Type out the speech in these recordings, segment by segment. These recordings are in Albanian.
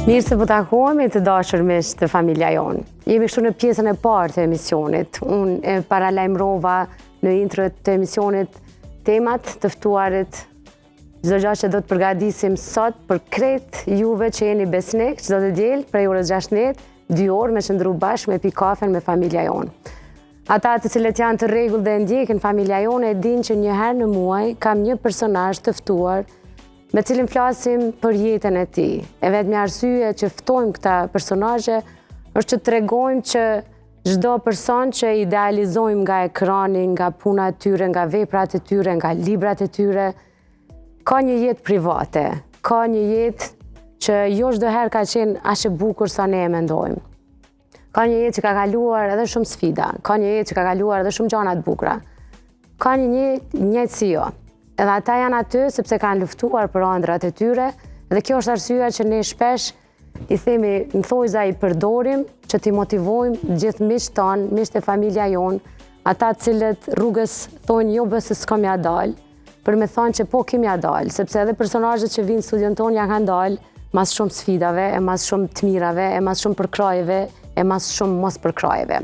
Mirë se po takohemi të dashur miq të familja jonë. Jemi këtu në pjesën e parë të emisionit. Unë e paralajmërova në intro të emisionit temat të ftuarit, çdo gjë që do të përgatisim sot për krejt juve që jeni besnik, çdo të diel prej orës 16, 2 orë me qëndru bashkë me pi kafen me familja jonë. Ata të cilët janë të rregull dhe ndjekin familja jonë e dinë që një herë në muaj kam një personazh të ftuar me cilin flasim për jetën e tij. E vetmi arsye që ftojmë këta personazhe është që tregojmë që çdo person që idealizojmë nga ekrani, nga puna e tyre, nga veprat e tyre, nga librat e tyre, ka një jetë private, ka një jetë që jo çdo herë ka qenë aq e bukur sa ne e mendojmë. Ka një jetë që ka kaluar edhe shumë sfida, ka një jetë që ka kaluar edhe shumë gjëra të bukura. Ka një jetë si jo. Edhe ata janë aty sepse kanë luftuar për ëndrat e tyre dhe kjo është arsyeja që ne shpesh i themi në thojza i përdorim që t'i motivojmë gjithë miqtë tanë, miqtë e familja jonë, ata cilët rrugës thonë jo bëse s'kam ja dalë, për me thonë që po kim ja dalë, sepse edhe personazhet që vinë studion tonë ja kanë dalë mas shumë sfidave, e mas shumë të mirave, e mas shumë përkrajeve, e mas shumë mos përkrajeve.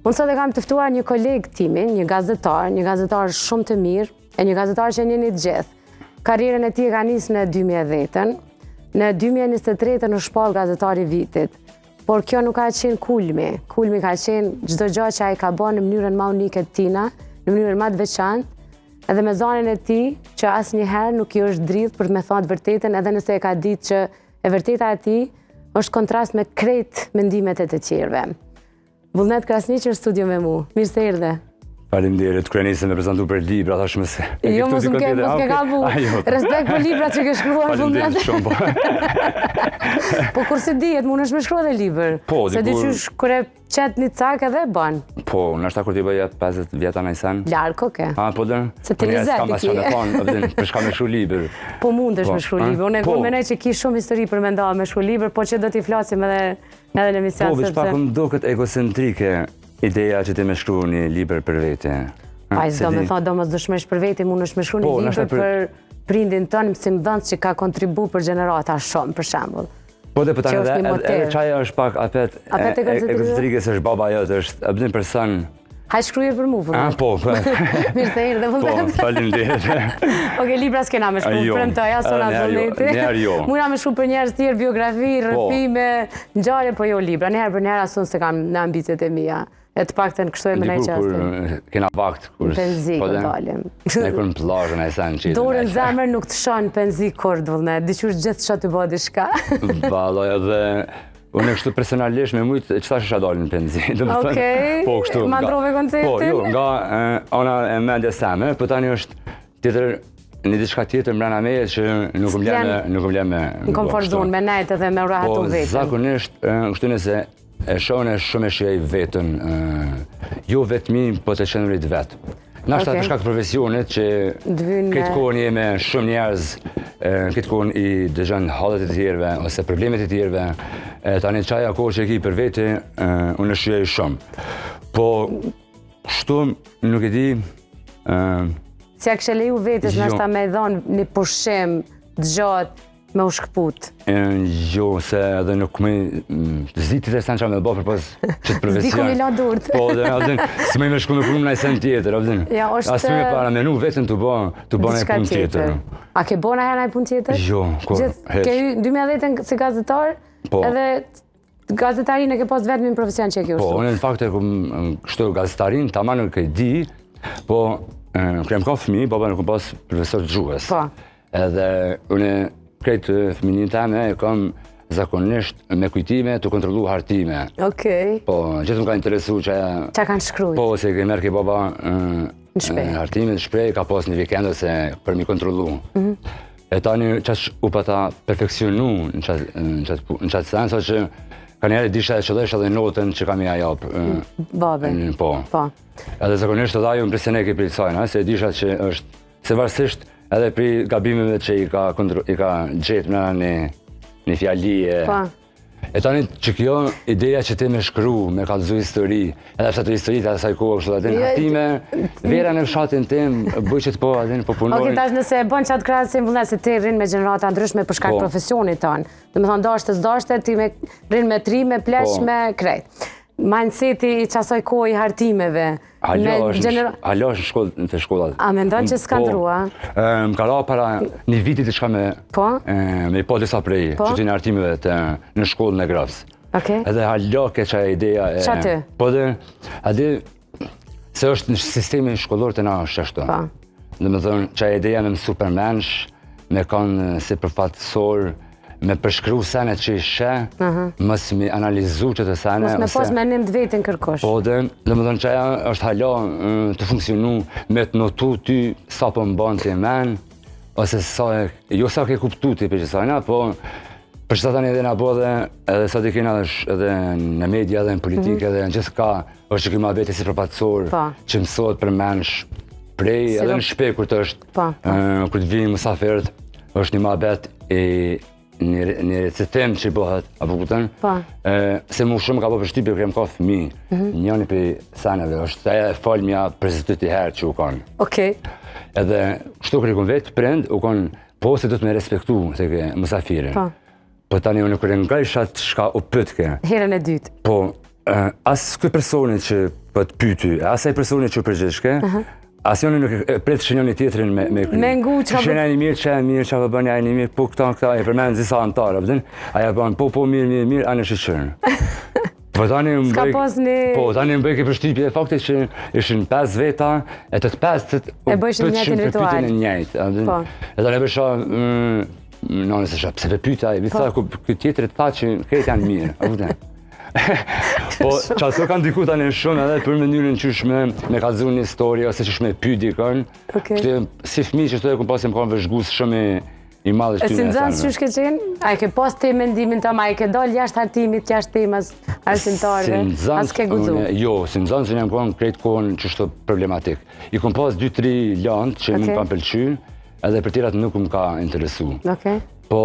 Unë sot e kam të ftuar një kolegë timin, një gazetar shumë të mirë, e një gazetar që njeni të gjithë. Karrierën e tij e ka nisë në 2010-ën, në 2023-ën është shpall gazetari i vitit. Por kjo nuk ka qenë kulmi. Kulmi ka qenë çdo gjë që ai ka bërë në mënyrën më unike të tina, në mënyrën më të veçantë, edhe me zonën e tij që asnjëherë nuk i është dridh për të më thënë të vërtetën, edhe nëse e ka ditë që e vërteta e tij është kontrast me krejt mendimet e të tjerëve. Vullnet Krasniqi në studio me mua. Mirë se erdhe. Faleminderit, kur nisem me prezantu për libra, thash më se. Jo, mos më ke kalbu. Respekt për librat që ke shkruar. Faleminderit shumë po. Po kur se dihet, mund është me shkruar dhe libër. Po, se diqysh kur e qet një cak edhe e bën. Po, nështë kur t'i bëja 50 vjeta në sen. Larg, oke. Po dën. Se të lezet i ki. Për shka me shkru libër. Po mundesh me shkru libër. Unë e menoj që ki shumë histori për me nda me shkru libër, po që do t'i flasim edhe në emision. Po, veç pak më duket egocentrike ideja që ti me shkru një libër për vete. Pa i s'do me thonë do mos dëshmesh për vete, mund është me shkru një libër për prindin tënë, mësim dhënës që ka kontribu për gjenerata shumë, për shembull. Po dhe për tani edhe qaja është pak apet egocentrike se është baba jote, është abdin person. Haj shkruje për mu, vëllet. Po. Mirë se erdhe, vëllet. Po, falimderit. Oke, libra s'kena me shkru, premtoja, sona vëlleti. Njerë jo. Muna me shkru për njerës tjerë, biografi, rëfime, ngjarje, po jo libra. Njerë për njerë asun se kam në ambicet e mija. E të pak të në kështoj me nej qastë. Kur kena vakt. Penzi, këtë dalim. Ne kur në plazhën e sen qitë. Dorën zemër nuk të shonë penzi kord, vëllnet. Diqysh gjithë shë të bëdi shka. Valoj, edhe unë e kështu personalisht me mujtë qëta shë dalin në penzi. Okej, ma ndrove konceptin? Po, jo, nga ona e mendja seme, po tani është tjetër, një diçka tjetër mbrana meje që nuk më leme në komfort zonë, me nejtë edhe me urahatu vetën. Po, zakonisht, kështu nëse e shone shumë e shjej vetën, jo vetëmi, po të qenurit vetë. Nashta për shkak të profesionit që këtë kohën jeme shumë njerëz, këtë kohën i dëgjën hallet e tjerëve, ose problemet e tjerëve, tani qaja kohë që e ki për vete, unë e shjej shumë. Po, shtu nuk e di... Si a kështë leju vetës, nashta me dhonë një pushim dëgjot, me u shkëput? Jo, se edhe nuk me... Zdi të të sen qa me dhe bo për pas qëtë profesion. Zdi ku mi la durt. Po, dhe s'me me shku me punë në i sen tjetër, asë me para menu vetën të bo në i punë tjetër. A ke bo në herë në i punë tjetër? Jo, Ke ju 2010 si gazetar, edhe gazetarin e ke pas vetëm në profesion që e kjo shtu? Po, unë në fakt e kështu gazetarin, ta ma nuk e di, po, krem ka fëmi, baba nuk pas profesor të gjuhës. Edhe unë krejtë fëminin teme e kam zakonisht me kujtime të kontrolu hartime. Okej. Po, gjithë më ka interesu që... Qa kanë shkrujt? Po, se ke merke baba hartime në shprej, ka pas një vikend ose për mi kontrolu. E tani qash u pata perfekcionu në qatë sen, sa që ka njerë disha e qëllesh edhe notën që kam i ajap. Babën? Po. Edhe zakonisht edhe ajo më preseneke për sajna, se disha që është, se varsisht edhe pri gabimeve që i ka gjetë në një fjallie, E tani që kjo ideja që ti me shkru, me kallëzu histori, edhe pse ato historitë edhe asaj kohë kështu atë hartime, vera në fshatin tim, bëj që të po atë po punoj. Okej, tash nëse e bën çat krahasim vullnet se ti rrin me gjenerata ndryshme për shkak profesionit ton. Domethënë dashte ti me rrin me tri, me pleq, me krejt. Mindseti i qasoj kohë i hartimeve. Alo është në shkollat. A mendon që s'ka ndrua? Më ka ra para një viti të shka me po disa prej qytetin e hartimeve në shkollën e Grafës. Edhe alo ke qaj ideja e... Qa ty? Po dhe, adi, se është në sistemi shkollor të na është ashtu. Dhe me thënë, qaj ideja me mësu për mensh, me kanë si përfatësor, me përshkru senet që i shë, mës mi analizu që të senet. Mës me pos menim të vetin kërkosh. Po dhe me thënë që aja është hala të funksionu me të notu ty sa po më banë të men, ose jo sa ke kuptu ti për që sajna, po për që sa tani edhe nga bo dhe edhe sa të kena edhe në media edhe në politikë edhe në gjithë ka është që këma veti si përfatësor që mësot për mensh prej edhe në shpe kur të është kur të vinë mësaferët është një mabet një recetem që i bëhet, apo kupton? Se mu shumë ka po përshtypje kërë jem ka fëmi, njëni për saneve, është aja e falë mja prezentut i herë që u kanë. Okej. Edhe kështu kërë i kun vetë prind, u kanë po se do të me respektu se ke mësafirin. Po tani unë kërë nga ishat shka u pëtke. Herën e dytë. Po, asë këj personi që për të pyty, asaj personi që u përgjithshke, asë joni nuk pretë shënjoni tjetërin me kërë. Me ngu që... Shënja një mirë, që e mirë, që a bënja një mirë, po këta, e përmenë zisa antarë, pëdin, aja bënë, po, mirë, anë e shqyqërën. Po tani më bëjke përshtypje e faktit që ishin 5 veta, e të 5 të pëtëshin për pytin e njëjtë. E tani bësha, nëse shë, pse për pyta, i tha, këtë tjetërit tha që këtë janë mirë, a pëtën. Po, që ato kanë diku tani shumë edhe për mënyrën qysh me kalëzu një histori ose qysh me pyt dikën. Si fëmi që shtu e kumë pasim kanë vëzhgus shumë i madhë shtynë e sanë. E si nëzanë qysh ke qenë? A i ke pas të mendimin të ma, i ke dollë jashtë hartimit, jashtë temës arsimtarëve? As ke guzu? Jo, si nëzanë që një më kanë krejtë kohën që shtu problematik. I kumë pas 2-3 lantë që më kanë pëlqy, edhe për tirat nuk më ka interesu. Po,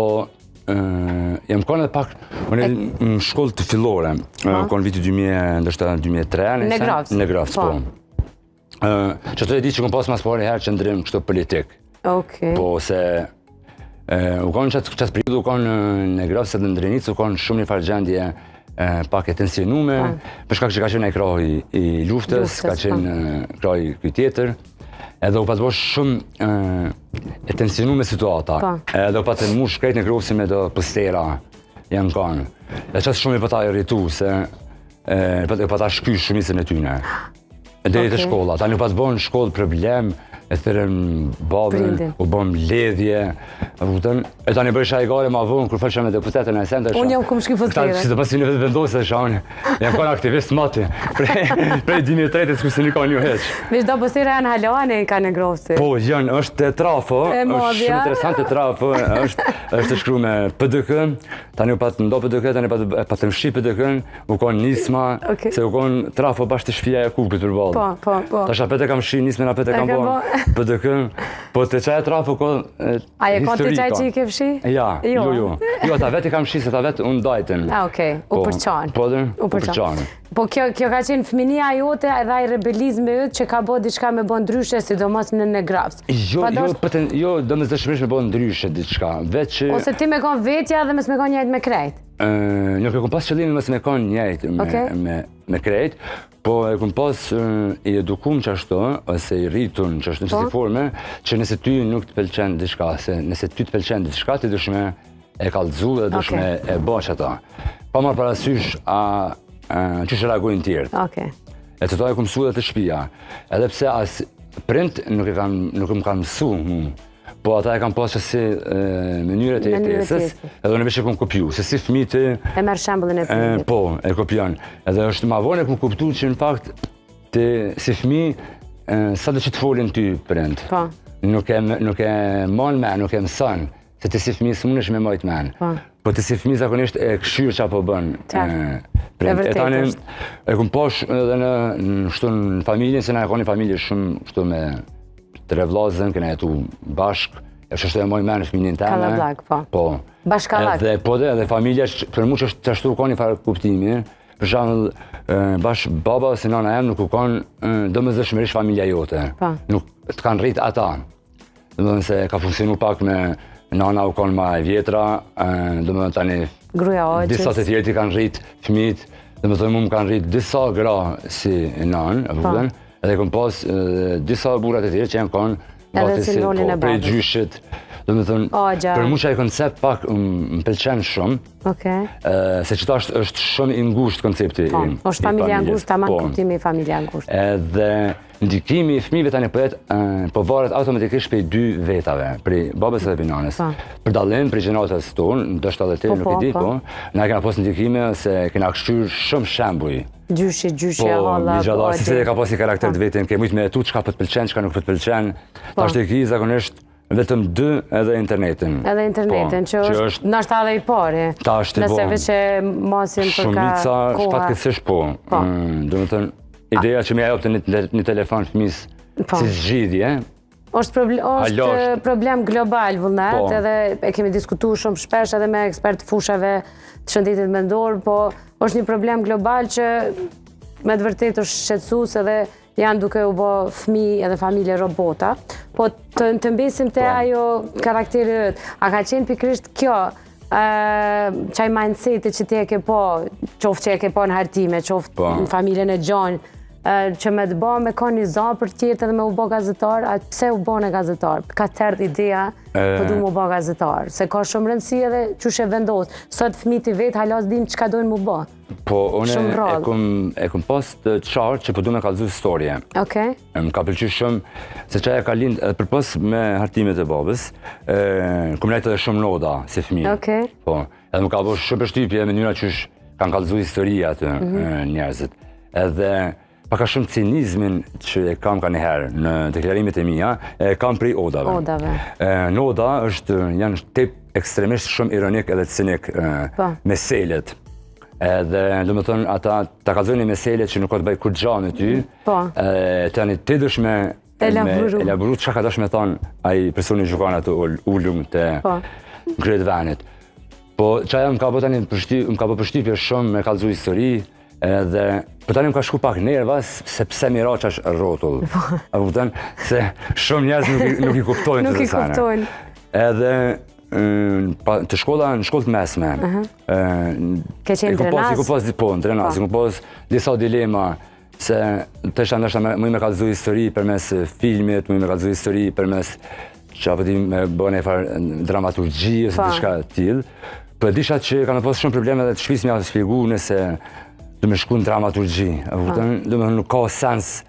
jam konë edhe pak, në shkollë të fillore, konë viti 2003, në Grafës? Në Grafës, po. Që të e di që kom pas mas pari herë që ndrim kështu politik. Po, se u konë qatë periodu, u konë në Grafës edhe në Drenicë, u konë shumë një farë gjendje pak e tensionume, përshka që ka qenë e krahi i luftës, ka qenë krahi këj tjetër. Edhe u patë bosh shumë e tensionu me situata. Edhe u patë mu shkrejt në Grofësi me do pëstera janë kanë. Dhe qatë shumë i pata e rritu, se u pata shkysh shumisën e tyne. Dhe i të shkolla. Tani u patë bo në shkollë problem, e thërën babën, u bëm ledhje. E tani bërësha i gare ma vonë, kër fërshëm e deputetën e sende. Unë jam këmë shky fëstere. Si të pasi një vetë vendosë e shane. Jam kanë aktivist mati. Prej 2003 s'ku një ka një heq. Vish do pëstere janë halane i ka në Grofësi. Po, janë, është trafo, është shumë interesante trafo, është shkru me PDK, tani u patë ndo PDK, tani patë më shqip PDK, u konë nisma, se u konë trafo bashkë të shpia e Kupit për balë. Po. Tash apete kam shi, nisme na apete kam bo, PDK, po të qaj trafo ko historika. A e konë të qaj që i ke fshi? Ja, jo. Jo, ta vetë i kam shi, se ta vetë unë dajten. Okej, u përqanë. Po dhe, u përqanë. Po kjo ka qenë fëminia jote edhe ai rebelizmi yt që ka bo diçka me bo ndryshe, sidomos në Grafës. Jo, do me zëshmërish me bo ndryshe diçka, veç që... Ose ti me konë vetja dhe mes me konë njejt me krejt? Nuk e kom pas qëllimin mes me konë njejt me krejt, po e kom pas i edukum që ashtu, ose i rritun që ashtu në qësi forme, që nëse ty nuk të pelqen diçka, se nëse ty të pelqen diçka, ti dushme e kallëzu dhe dushme e bo që ata. Pa marrë parasysh që shë reagojnë tjertë. E të to e ku mësu dhe të shpia. Edhe pse asë print nuk më kanë mësu mu, po ata e kam pas që si mënyret e jetesës, edhe unë veç e kom kopju, se si fëmi të... E merë shembulin e prindit. Po, e kopjan. Edhe është ma vonë e kom kuptu që në fakt, si fëmi, sa dhe që të folin ty prind. Nuk e manë me, nuk e mësan, se të si fëmi së mund është me majtë men. Po të si fëmi zakonisht e këshyrë që apo bënë. E tani e kumë posh edhe në familjen, se na e ka një familje shumë me 3 vllazën, këna jetu bashkë, e shështë e moj menë fëminin teme. Ka dhe blak, po. Bashkallak. Edhe familja, për mu që është të ashtu ka një farë kuptimi, për shembull, bash baba ose nana em nuk u kanë domosdoshmërisht familja jote. Nuk të kanë rrit ata. Domethënë se ka funksionu pak me nana u kanë më e vjetra, domethënë tani gruaja hoqës. Disa të tjerë kanë rrit fëmijët, domethënë më kanë rrit disa gra si nanë, apo edhe kam pas disa burra të tjerë që janë kanë edhe si rolin e prej gjyshit. Domethënë, për mua ai koncept pak më pëlqen shumë. Se qëta është shumë i ngushtë koncepti i familjes. Është familja ngushtë, tamam kuptimi i familja ngushtë. Edhe ndikimi i fëmijëve tani po varet automatikisht prej dy vetave, prej babës dhe prej nanës. Për dallim prej gjeneratës tonë, ndoshta edhe ti nuk e di, po, na kena pas ndikime se kena kshtyr shumë shembuj. Gjyshi halla. Po, si ka pas një karakter të vetën, ke mujt me tu çka po të pëlqen, çka nuk po të pëlqen. Tash te ki zakonisht vetëm dy edhe internetin. Edhe internetin, që është nashta edhe i pari. Nëse veç e masin për ka koha. Shumica shpatësisht po. Domethënë, ideja që më japte një telefon fëmis si zgjidhje. është problem global, vullnet, edhe e kemi diskutuar shumë shpesh edhe me ekspertë fushave të shëndetit mendor, po është një problem global që me të vërtetë është shqetësues edhe janë duke u bë fëmijë edhe familje robota, po të mbesim te ajo karakteri yt. A ka qenë pikërisht kjo çaj mindseti që ti e ke po, qoftë që e ke po në hartime, qoftë në familjen e gjon, që me të bë me kanë një za për tjetë edhe me u bë gazetar, a pse u bën e gazetar? Ka tërë ideja po du mu bë gazetar, se ka shumë rëndësi edhe qysh e vendos. Sot fëmijët i vet halas din çka dojnë mu bë. Po, unë e kom pas të qartë që po du me kallëzu historie. Më ka pëlqyer shumë, se qaja ka lind edhe përpos me hartimet e babës, kom lejtë edhe shumë noda si fëmijë. Po, edhe më ka bërë shumë përshtypje me njëra qysh kanë kallëzu historia atë njerëzit. Edhe paka shumë cinizmin që e kam ka njëherë në deklarimet e mija, e kam prej odave. Në oda janë tep ekstremisht shumë ironik edhe cinik meselet. Edhe, do më thonë, ata ta kalzojnë meselet që nuk ka të bëj kur gja në ty, të janë ti dësh me elaburu që ka dësh me thonë aji personi gjukana të ullum të ngret venit. Po, qaja më ka po përshtypje shumë me kalzu histori, edhe për tani më ka shku pak nervas, se pse Miraqa është rotull. A kupton? Se shumë njerëz nuk i kuptojnë të sene. Edhe të shkolla, në shkollë të mesme. Ke qenë trenas? Po, në trenas. Ku pas disa dilema, se të ishta ndashta më i me kalzu histori përmes filmit, më i me kalzu histori përmes që apëti me bëne e farë dramaturgji, ose të shka t'il. Për disha që ka me pas shumë probleme dhe të shpis mja të spjegu nëse dhe me shku në dramaturgji, dhe me nuk ka sens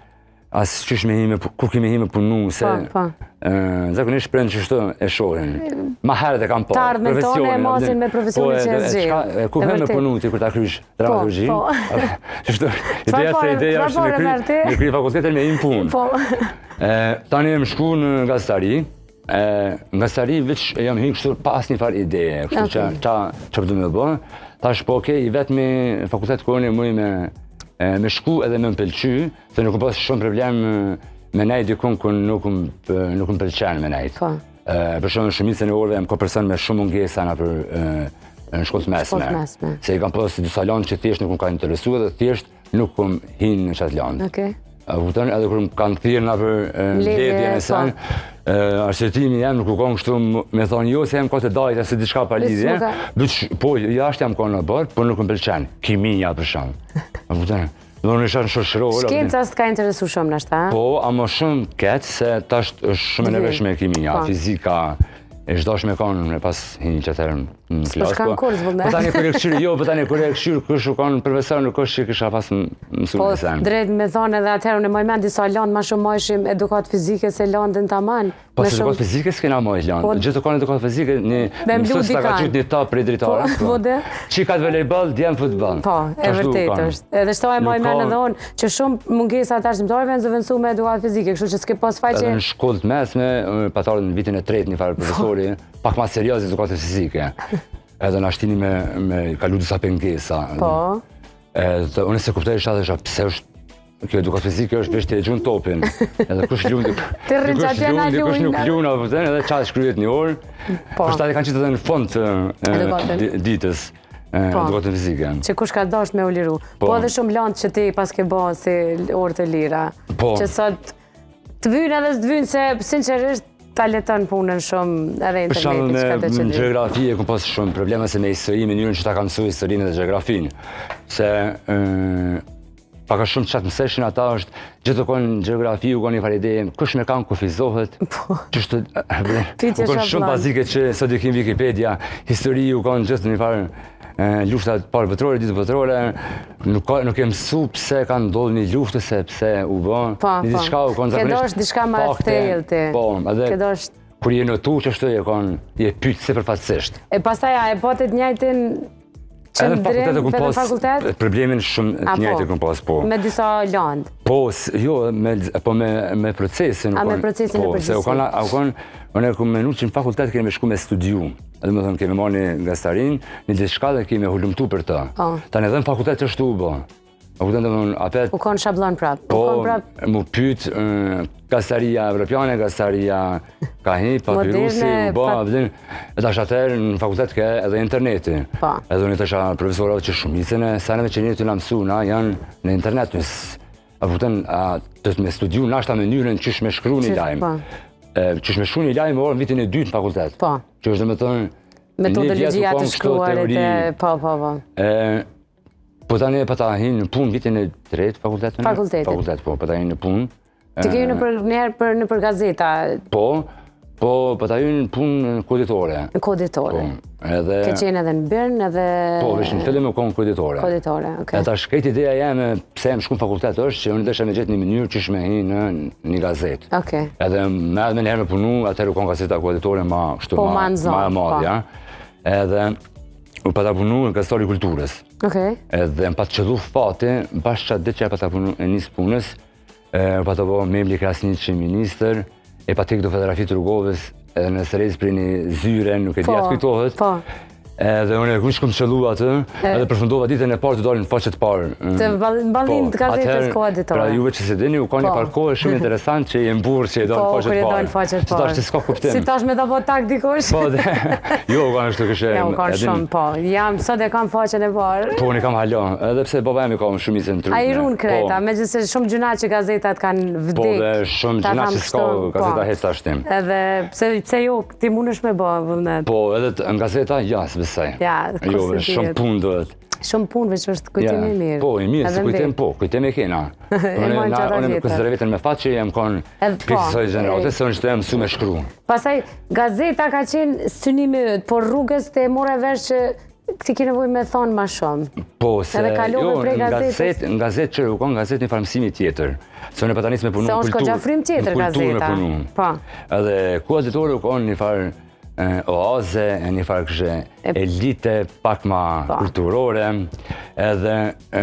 asë qysh me hime, ku kime hime punu, se zakonisht prejnë që shto e shohin. Ma herët e kam pa, profesionin. Të ardhme tone e masin me profesionin që e zhjë. Ku me punu ti kur ta krysh dramaturgji? Ideja se ideja është me kry fakultetin me im pun. Tani e më shku në gazetari, në gazetari veç jam hinë kështu pa asë një farë ideje, kështu që përdu me bë. Tash po i vetëmi fakultet kërëni mëj me shku edhe me më pëlqy, se nuk më pas shumë problem me nejt dikun kër nuk më pëlqen me nejt. Për shumë në shumicën e orëve, më ka person me shumë mungesa në shkollë mesme. Se i kam pas disa lanë që thjesht nuk më ka interesu edhe thjesht nuk më hinë në qatë lanë. Edhe kër më kanë thirë nga për ledhje në sen, arsjetimi jem nuk u konë kështu me thonë jo se jem ka të dajt e se diçka pa lidhje, po jashtë jam konë në bërë, po nuk më pëlqen, kimia për shumë. Dhe në isha në shoshërorë. Shkenca s'të ka interesu shumë nështë, a? Po, a më shumë ketë se tash është shumë e neveshme kimia, fizika, e shdash me kanë me pas hinë që atërë në klasë. Po shkanë kurs, vëllë. Po tani kërë e këshyrë, jo, po tani kërë e këshyrë, këshu kanë profesor, nuk është që kësha pas mësu në sen. Po, drejt me thonë edhe atërë, në mojmen disa landë ma shumë mojshim edukat fizike se landën të aman. Po, se edukat fizike s'kena mojsh landë. Gjithë të kanë edukat fizike, një mësus të ka qytë një tapë prej dritarë. Qikat volejball, djemë futball. Po, e vërtet është. Edhe shto e mojmen edhe unë që shumë mungesa të arsimtarëve në zëvënsu me edukat fizike, kështu që s'ke pas faj që... Edhe në shkollë të mesme, patarë në vitin e tretë një farë profesori, pak ma serios edukatë fizike. Edhe në ashtini me kalu disa pengesa. Po. Edhe unë se kuptoj isha dhe isha pse është kjo edukat fizike është veç të e gjunë topin. Edhe kush lunë, dikush nuk lunë, edhe qatë shkryet një orë, për shtatë kanë qitë edhe në fond të ditës edukatën fizike. Që kush ka dasht me u liru. Po edhe shumë lantë që ti pas ke ba si orë të lira. Që sot të vynë edhe së të vynë se sinqerisht ta leton punën shumë edhe internetit që ka të që di. Në geografi e kom pas shumë probleme se me histori, me njërën që ta kam mësu historinë dhe geografinë. Se paka shumë qatë mëseshin ata është gjithë të konë në geografi u konë një farë ideje, kush me kanë kufizohet, qështë u konë shumë bazike që sot i kim Wikipedia, histori u konë gjithë një farë luftat parë vëtrore, ditë vëtrore, nuk e mësu pse kanë ndodhë një luftë se pse u bën, një diçka u konë zakonisht fakte. Këdo është diçka ma thellë ti. Po, edhe kur je në tu që është je konë, je pytë se përfatësisht. E pastaja e potet njajtin edhe në fakultet problemin shumë të njëjtë kom pas, po. Me disa landë? Po, jo, me procesin. Me procesin e përgjithësi. Se unë e kom menu që në fakultet kemi shku me studiu. Edhe me thëmë kemi marrë një gastarin, një diçka dhe kemi hullumtu për ta. Tanë edhe në fakultet është u bo. U konë shablon prap? Po, mu pyt gastaria evropiane, gastaria kahi, papirusi, u bo, edhe ashtë atër në fakultet ke edhe interneti. Edhe unë të isha profesorat që shumicën e saneve që njëtë në mësu na janë në internet. Të me studiu në ashta mënyrën qysh me shkru një lajmë. Qysh me shkru një lajmë orë në vitin e 2 në fakultet. Që është dhe me thënë metodologjia të shkruarit e po tani e pata hinë në punë vitin e 3 fakultetin? Fakultet, po, pata hinë në punë. Të kejë në për gazeta? Po, pata hinë në punë në koditore. Në koditore? Ke qenë edhe në Birn edhe... Po, vishë në fillim e konë koditore. Koditore, okej. E ta shkejt ideja jeme pse e më shku në fakultet është që unë desha me gjithë një mënyrë që shme hinë në një gazetë. Okej. Edhe me edhe me njëherë me punu, atër u konë gazeta koditore ma madhja. Edhe u pata punu në gazetori kulturës. Edhe më patë qëllu fati, bashkë qatë ditë që e pata punu e njësë punës, u pata po membri Krasniqi minister, e pati këto Federafi të Rrugovës, edhe në sërejës për një zyre, nuk e dhja të kujtohet. Edhe unë e kush kom qëllu atë, edhe përfundova ditën e parë të dalin në faqet parë. Të balin të gazetës koditore. Pra juve që se dini, u ka një parkohë shumë interesant që je mburë që je dalin në faqet parë. Që ta është të s'ka kuptim. Si ta është me të po tak dikush? Po, jo, u ka nështu këshe. Ja, u ka shumë, po. Jam, sot e kam faqen e parë. Po, unë i kam halon, edhe pse baba jam i kam shumë i centru. A i runë kreta, me gjithse shumë gjuna që gazetat kanë vdik. Po, dhe shumë gjuna që s'ka gazeta hec të ashtim. Edhe, pse jo, ti mund është me bo, vëllnet. Po, edhe në gazeta, jo, shumë punë duhet. Shumë punë, veç është kujtimi mirë. Po, i mirë, se kujtim po, kujtimi e kena. Unë me kësë vetën me fatë që jem konë pikësoj generate, se unë që të jem mësu me shkru. Pasaj, gazeta ka qenë synimi ëtë, por rrugës të e more vesh që ti ki nevoj me thonë ma shumë. Po, se jo, në gazetë që u konë gazetë një farmësimi tjetër. Se unë e patanis me punu në kulturë. Se unë shko gjafrim tjetër gazeta. Edhe ku auditorë u konë një farë oaze, një farë kështë elite, pak ma kulturore, edhe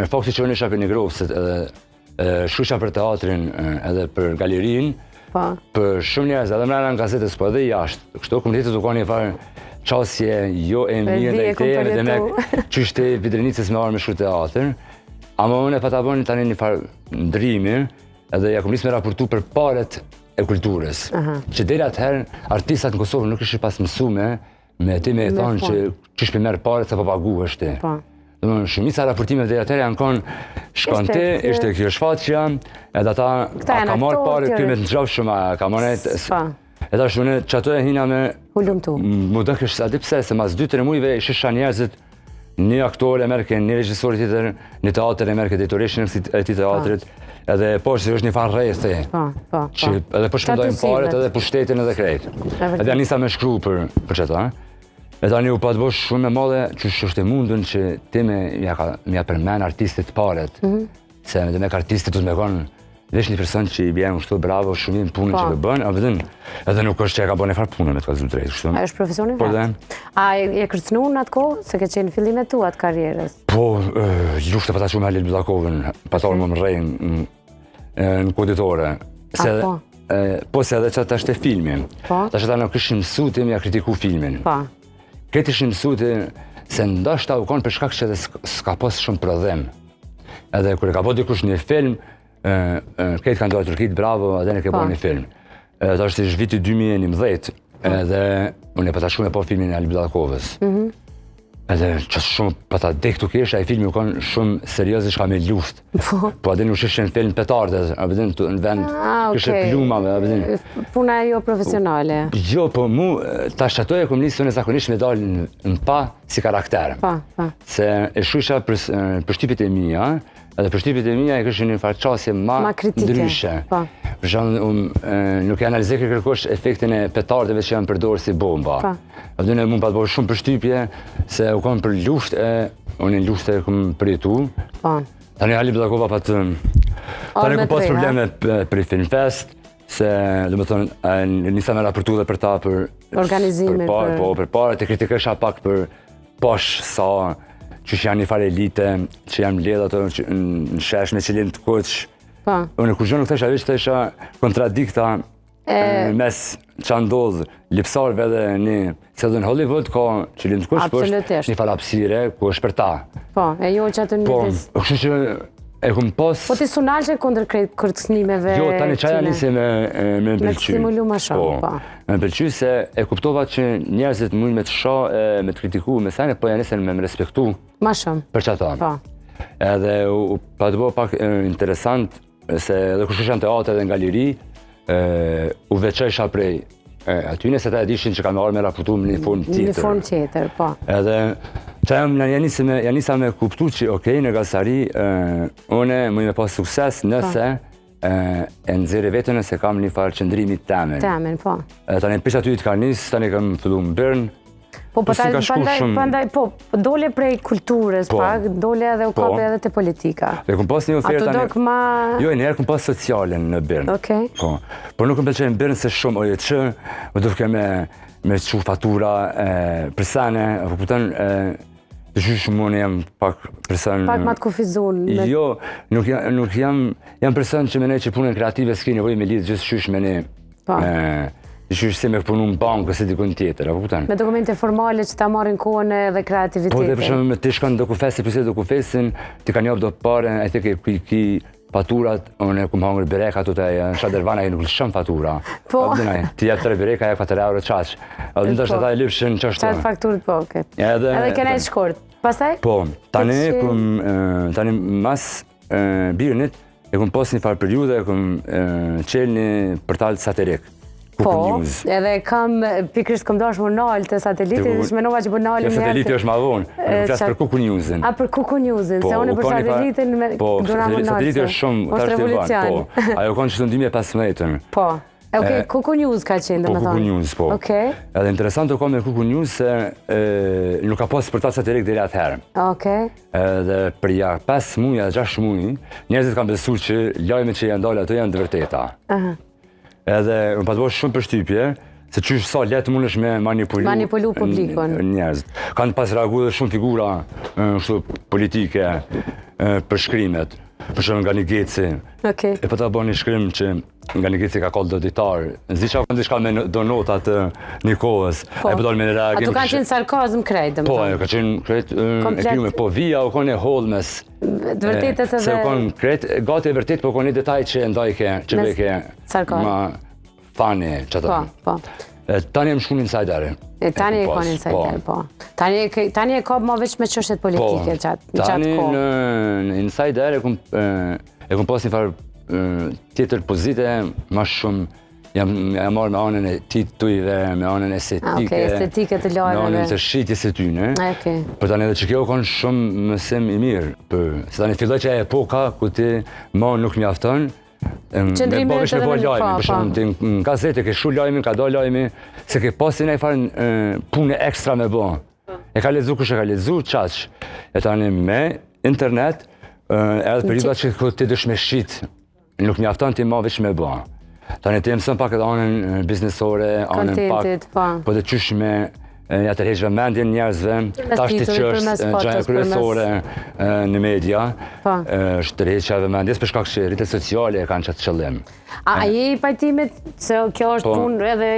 fakti që unë isha për një grupë, edhe shusha për teatrin edhe për galerin, për shumë njerëz, edhe mrena në gazetës, po edhe jashtë, kështu komunitetet u ka një farë qasje jo e mirë dhe i te, edhe me qështë e Vidrenicës me arë me shru teatr, ama unë e pata bëni tani një farë ndrimi, edhe ja komunisë me raportu për paret e kulturës. Që deri atëherë, artistat në Kosovë nuk ishë pas mësume me ti me thonë që qështë për merë pare se po pagu është ti. Shumica raportime deri atëherë janë konë shkon ti, ishte kjo shfaqja, edhe ata ka marë pare kjo me të nxavë shumë, ka marë edhe ashtë une që ato e hina me mu dëkë është adi pse, se mas 2-3 mujve ishisha njerëzit, një aktor e merke, një regjisor tjetër, një teatr e merke, editoreshin e ti teatrit, edhe po që është një fanë rejës të e. Edhe po shpëndojnë paret edhe po shtetin edhe krejt. Edhe janë nisa me shkru për qëta. Edhe tani u pa të bosh shumë me madhe që është e mundun që ti me ja përmen artistit paret. Se me dhe me artistit të me konë vesh një person që i bjenë shtu bravo shumim punën që për bënë, edhe nuk është që e ka bënë e farë punën me të ka zhu drejtë. A është profesionin vetë? A e kërcnu në atë kohë, se ke qenë fillimet tu atë karierës? Po, luftë pata që me Halil Budakovën, patarë më më rejnë në koditore. Po, se edhe që të është e filmin. Ta që ta nuk ishë mësutim ja kritiku filmin. Këtë ishë mësutim se ndashta u konë për shkak që edhe s'ka posë shumë prodhem. Edhe kër e ka po dikush një film, Këtë kanë dojë Turkit, bravo, edhe ne ke bërë një film. Ta është ishtë viti 2011, edhe unë e pata shumë e po filmin e Ali Billakovës. Edhe që shumë pata dek të kesh, a i filmi u konë shumë serios i shka me luft. Po adin u shishë në film petarde, abedin në vend kështë plumave, abedin. Puna jo profesionale. Jo, po mu, ta shqatoj e kom lisë në zakonisht me dalë në pa si karakter. Se e shusha për shtypit e mija, edhe për shtypit e mija e kështë një farqasje ma ndryshe. Për shumë, nuk e analizej kërkosh efektin e petardeve që janë përdorë si bomba. Abedin e mund pa të bërë shumë për shtypje, se u konë për luft e, unë në luft e kom përjetu. Tani Ali Billakova pa të... Tani ku pas probleme për i Filmfest, se dhe më thonë, nisa me raportu dhe për ta për... Organizimin për... Po, për pare, të kritikësha pak për posh sa, që janë një fare elite, që janë ledha të në shesh me qëllim të koq. Unë kur gjë nuk thesha veç, thesha kontradikta mes që ndodhë lipsarve dhe një, se dhe në Hollywood ka qëllim të koq, po është një fare apsire, ku është për ta. Po, e jo që atë një dis... Po, kështë që e kom pas... Po ti sunal që kundër kërcënimeve... Jo, tani qaja nisi me më pëlqy. Me të stimulu ma shumë, po. Me pëlqy se e kuptova që njerëzit mund me të sha, me të kritiku, me sajnë, po janë nisen me më respektu. Ma shumë. Për që ata. Po. Edhe pa të bo pak interesant, se edhe kështë janë teatër dhe në galeri, u veqesha prej atyne, se ta e dishin që kam arë me raportu në një form tjetër. Një form tjetër, po. Edhe që janë nisa me kuptu që okej, në Galsari, une mëj me pas sukses nëse e nëzire vetën nëse kam një farë qëndrimi temen. Temen, po. Tani pisha ty të ka njës, tani kam fillu më bërnë. Po, pandaj, po, dole prej kulturës pak, dole edhe u kape edhe të politika. E kom pas një oferta... Ato dok ma... Jo, njerë kom pas socialen në Bërnë. Okej. Po, por nuk kom pëlqen Bërnë se shumë oje që, më duke me që fatura përsane, apo pëtën, të qysh mënë jam pak person... Pak ma të kufizun. Jo, nuk jam person që mene që punën kreative s'ki nevoj me lidhë gjithë qysh mene... Qysh si me punu në bankë ose dikun tjetër, apo pëtën? Me dokumente formale që ta marrin kohën dhe kreativitetin. Po, dhe për shumë me të shkon dokufesi, përse dokufesin, ti ka njop do pare, e të ki faturat, unë e kumë hangër bireka, ato të në Shadervana nuk lëshëm fatura. Po. Ti jetë 3 bireka, e 4 euro qaq. A dhe në të është ata e lypshin që është... Qatë fakturët, po, oke. Edhe kena e shkort. Pasaj? Po, tani mas birënit, e kumë pos një farë periude, e kumë qelë një portal satirik. Po, edhe kam pikrisht kom dash më nalë të satelitit, dhe shmenova që për nalë një... Sateliti është ma vonë, nuk qasë për Kuku Newsin. A, për Kuku Newsin, se unë për satelitin me dura më nalë. Sateliti është shumë, është revolucion. Po, ajo konë që të ndimje 15-ën. Po, Kuku News ka qenë, dhe me thonë. Po, Kuku News, po. Edhe interesant të ka me Kuku News se nuk ka pas për ta satirik dhe atëherë. Edhe për ja 5 muja, 6 muj, njerëzit kanë besu që lajme që janë dalë ato janë të vërteta. Edhe më pa të bërë shumë përshtypje, se qysh sa letë mund është me manipulu publikon. Njerëzit. Kanë pas reagu dhe shumë figura politike për shkrimet, për shumë nga një Geci. E pa ta bërë një shkrim që nga një Geci ka kallë do ditar. Zi që kanë dishka me do notat një kohës. E pa dalë me në reagim. Ato kanë qenë sarkazm krejt, Po, ka qenë krejt e kryme. Po, vija u konë e Holmes. Vërtetës edhe... Se u konë krejt, gati e vërtet, po konë një detaj që ndajke, që veke ma fani që të. Po. Tani e më shku një insider. Tani e ka një insider, po. Tani e ka ma veç me qështet politike gjatë ko. Tani në insider e kom pas një farë tjetër pozite, ma shumë jam marrë me anën e titujve, me anën estetike, të lojreve. Me anën të shqitjes e tyne. Për tani edhe që kjo konë shumë mësim i mirë. Se tani filloj që e epoka ku ti ma nuk mjafton, me bëvesh me po lajmi. Për shumë, në gazete ke shu lajmi, ka do lajmi, se ke pasin e farë punë ekstra me bo. E ka lezu kush e ka lezu, qaq. E tani me internet, edhe periudat që ti dësh me shqit, nuk mjafton ti ma veç me bo. Tani të mësën pak edhe anën biznesore, anën pak, po dhe qysh me ja të rejshve mendjen njerëzve, tash të që është gjëja kryesore në media, është të rejshve mendjes, për shkak që rritet sociale e kanë qatë qëllim. A je i pajtimit, se kjo është punë edhe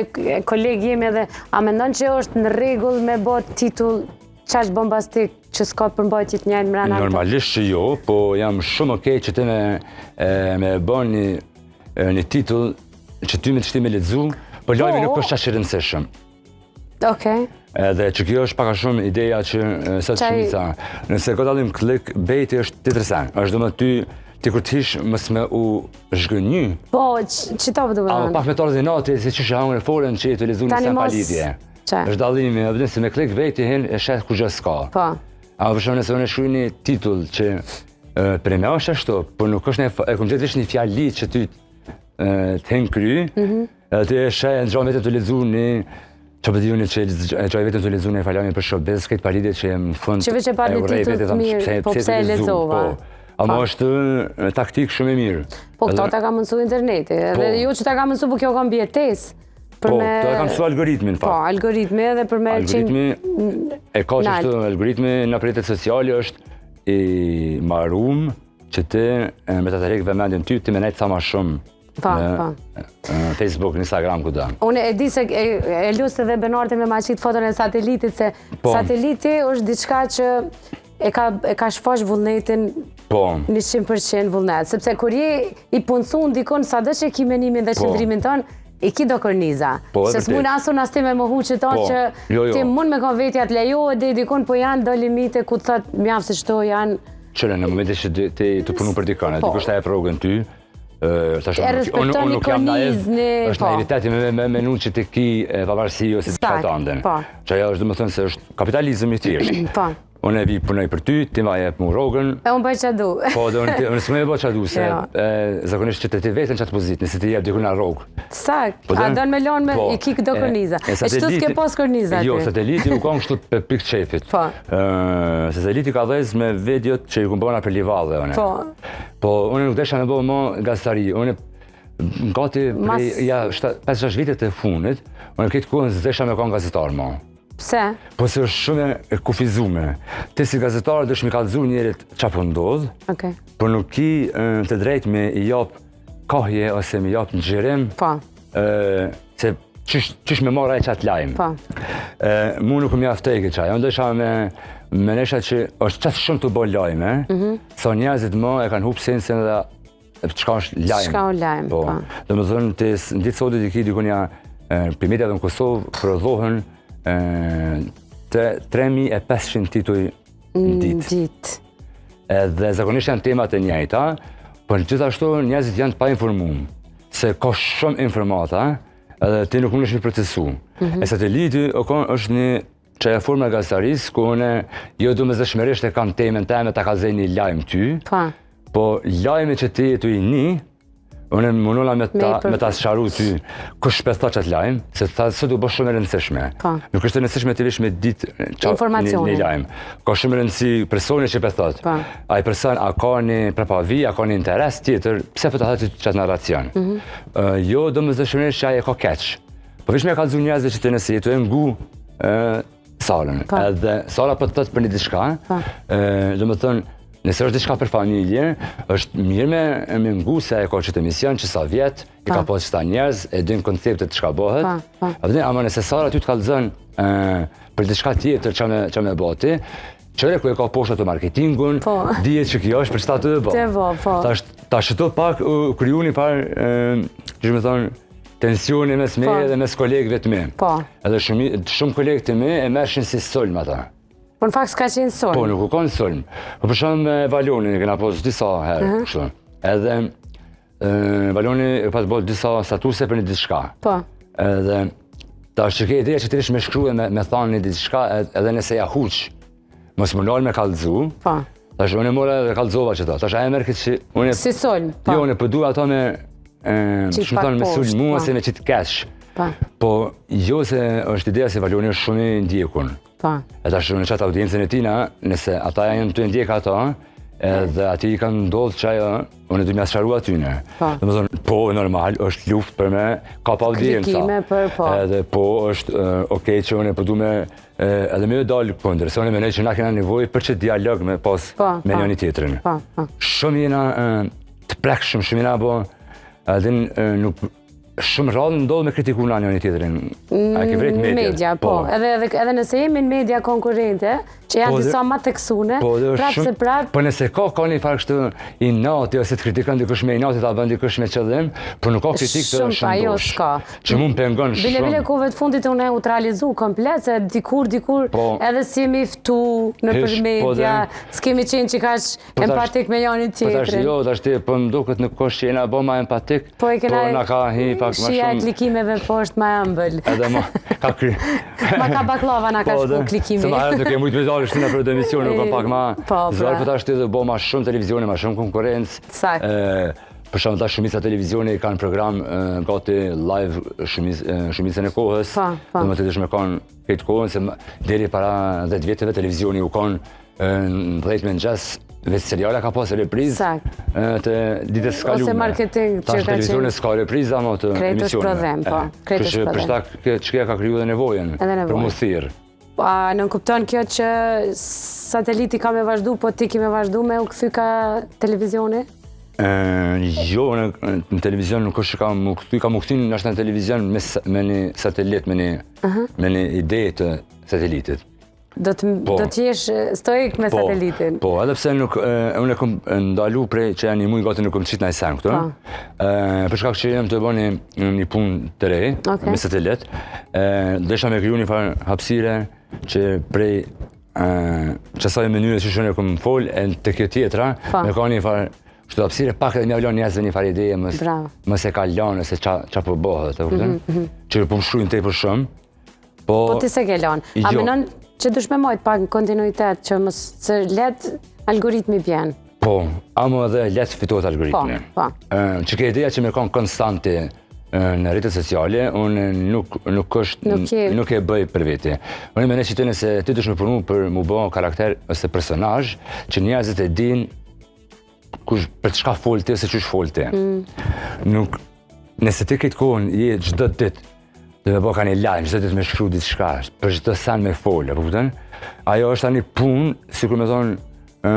kolegë jemi edhe, a mendon që është në rregull me bot titull qash bombastik që s'ka përmbajtjet njëjtë mrena? Normalisht që jo, po jam shumë okej që ti me bën një titull që ty me të shti me lexu, po lajmi nuk është qaq i rëndësishëm. Okej. Edhe që kjo është paka shumë ideja që sot shumica, nëse ka dalim clickbait është interesant, është do më ti kur t'hish mës me u zhgënjy. Po, që ta për të A pak me torë dhe natë, se që hangën e foren që të lezu një sen pa lidhje. është dallimi, edhe se me clickbait i hen e shet ku gjë s'ka. Po. A për shkak nëse unë shkruaj një titull që për me është ashtu, por nuk është e kom gjetë një fjali që ty të hen kry, edhe ti e sheh në gjë vetë të lexu një që për t'ju një që e vetëm të lezu një falami për shobes, këtë palidit që në fund që veç e parë një titull të mirë, po pse e lezova. Ama është taktik shumë e mirë. Po këto ta ka mësu interneti, edhe jo që ta ka mësu, po kjo ka mbjetes. Po, të e ka mësu algoritmin, Po, algoritmi edhe për me Algoritmi, e ka që është algoritmi në rrjetet sociale është i marum që ti me të tërhek vëmendjen ty, ti me nejtë sa ma shumë. Facebook, Instagram, ku da. Unë e di se e lusë edhe Benartin me ma qitë foton e satelitit, se sateliti është diçka që e ka shfash vullnetin 100% vullnet, sepse kur je i punësun dikon sa dhe që ki menimin dhe qëndrimin tonë, i ki do kërniza. Se s'mujnë asun as ti me më huqë ta që ti mund me ka vetja të lejohet dhe dikon, po janë do limite ku të thot mjafë se qëto janë... Qëre, në momentet që ti të punu për dikane, dikush ta e progën ty, e respektoni kërnizni... është naiviteti me menu që ti ki pavarësi ose të qatë anden. Që ajo është dhe më thënë se është kapitalizm i tjeshtë. Unë e vi punoj për ty, ti ma jep mu rogën. E unë bëj qadu. Po, unë s'me e bëj qadu, se zakonisht që të ti vetën qatë pozitë, nëse ti jep dikun nga rogë. Sak, a donë me lonë me i ki këdo kërniza. E qëtu s'ke pos kërniza ti? Jo, sateliti u ka në shtu për pikë qefit. Sateliti ka dhez me videot që i ku bëna për livadhe. Po, unë nuk desha me bëj më gazetari. Unë gati prej 5-6 vitet e funit, unë këtë kohën s'desha me kanë gazetar më. Pse? Po se është shumë e kufizume. Ti si gazetarë dësh mi kalëzu njerit qa po ndodhë, por nuk ki të drejt me i japë kahje ose me japë në gjirim, se qysh me mora e qatë lajmë. Mu nuk më jaftej këtë qaj. Unë dësha me nesha që është qatë shumë të bërë lajme, sa njerëzit më e kanë hupë sensin dhe qka është lajmë. Qka është lajmë, po. Dhe më dhënë, në ditë sotit i ki dikunja për mediat në Kosovë prodhohen 3500 tituj në ditë. Edhe zakonisht janë temat e njëjta, por gjithashtu njerëzit janë të pa informuar, se ka shumë informata, edhe ti nuk mundesh me procesu. E sateliti është një që e forma gazetarisë, ku unë jo domosdoshmërisht e kam temën time ta kallëzoj një lajm ty, po lajmi që ti të i një, unë mundona me ta sqaru ty kush shpeston qatë lajmë, se së du bësh shumë e rëndësishme. Nuk është e rëndësishme të vish me ditë një lajmë. Ka shumë rëndësi personi që pestot. A i person a ka një prepavi, a ka një interes tjetër, pse për të hëtë qatë narracion. Jo domosdoshmërisht që aje ka keq. Po vish me kallëzu njerëzve që të nësi jetu e ngu salën. Edhe sala për të tëtë për një diçka, do më thënë, nëse është diçka për familje, është mirë me ngu se e ka qëtë emision që sa vjetë, i ka pas qëta njerëz, e dynë konceptet që ka bëhet. Ama nëse Sara ty të kalëzën për diçka tjetër që me bëti, qëre ku e ka poshtë të marketingun, dije që kjo është për qëta të dhe bëhë. Ta shëto pak kryu një parë, që me thonë, tensioni mes me dhe mes kolegëve të me. Edhe shumë kolegë të me e mershin si solm ata. Po në fakt s'ka qenë solm? Po, nuk u ka në solm. Po për shumë me Valonin, e këna posë disa herë, kështu. Edhe Valoni e pas bërë disa statuse për një diçka. Po. Edhe ta është që ke ideja që ti rish me shkru e me thanë një diçka, edhe nëse ja huq, mos më nalë me kallëzu. Po. Ta është unë e mora dhe kallëzova që ta. Ta është a e merë këtë që... Si solm, po. Jo, unë e përdu ato me... Shumë thonë me sulm mua se me qitë kesh. Po, jo se është ideja se Valoni është shumë i ndjekun. E ta shumë në qatë audiencën e tina, nëse ata janë të ndjeka ato, edhe ati i kanë ndodhë që ajo, unë e du mja sqaru atyne. Dhe më thonë, po, normal, është luft për me ka pa audienca. Klikime për po. Edhe po, është okej që unë e përdu me edhe me dalë këndër, se unë e menej që na kena nevoj për që dialog me pas me njëni tjetërin. Shumë jena të prekshëm, shumë jena bo, edhe shumë rrallë ndodhë me kritikuna një tjetërin. A ke vrejt media? Po. Edhe nëse jemi në media konkurrente, që janë disa ma teksune, prapë se prapë... Po nëse ka një farë kështu i nati, ose të kritikën dikush me i nati, ta bën dikush me qëllim, por nuk ka kritik të shëndosh. Që mund pengon shumë. Bile kove të fundit unë e neutralizu komplet, se dikur, edhe si jemi ftu në për media, s'kemi qenë që kash empatik me janë tjetërin. Po tash ti, po më duket në kosh që jena bo ma empatik, po na ka hi pak ma shumë... Shia e klikimeve poshtë ma ëmbël. Edhe ma ka kry... Ma ka baklava na ka shku klikimi. Se ma herë duke mujtë me dalë shtina për emisione, nuk pak ma... Zërë për ta shti dhe bo ma shumë televizione, ma shumë konkurencë. Për shumë ta shumica televizione kanë program gati live shumicën e kohës. Dhe më të dishme kanë këtë kohën, se deri para 10 vjetëve televizioni u kanë në 10 mëngjes, veç seriale ka pasë reprizë të ditës s'kalume. Ose marketing që ka qenë... Televizione s'ka reprizë, ama të emisione. Kretë është prodhem, po. Për shta qëkja ka kryu dhe nevojen, për mos thirë. A nën kupton kjo që sateliti ka me vazhdu, po ti ki me vazhdu me u këthy ka televizioni? Jo, në televizion nuk është ka mu këthy nështë në televizion me një satelit, me një ide të satelitit. Do të jesh stoik me satelitin? Po, edhe pse unë e kom ndalu prej që janë një mujë gati nuk kom qitë në i sen këto. Për shkak që jem të bëni një punë të re, me satelit, desha me kriju një farë hapsire që prej qësaj menyre që shënë e kom fol, e të kjo tjetra, me ka një farë shtu hapsire pak edhe me avlon njëzve një farë ideje mës e kalon, se qa po bëhet, që po më shrujnë te për shumë. Po ti se ke lanë. A menon që dush me majtë pak në kontinuitet që mësë letë algoritmi bjenë? Po, amo edhe letë fitohet algoritmi. Që ke ideja që me kanë konstante në rritët sociale, unë nuk e bëj për veti. Unë me ne që të nëse ty dush me punu për mu bo karakter ose personazh që njerëzit e din për të shka folti ose qysh folti. Nëse ti këtë kohën je gjdo ditë dhe me bo ka një lajmë, gjithë ditë me shkru ditë shka, për gjithë sen me folë, ajo është ta një punë, si kur me thonë,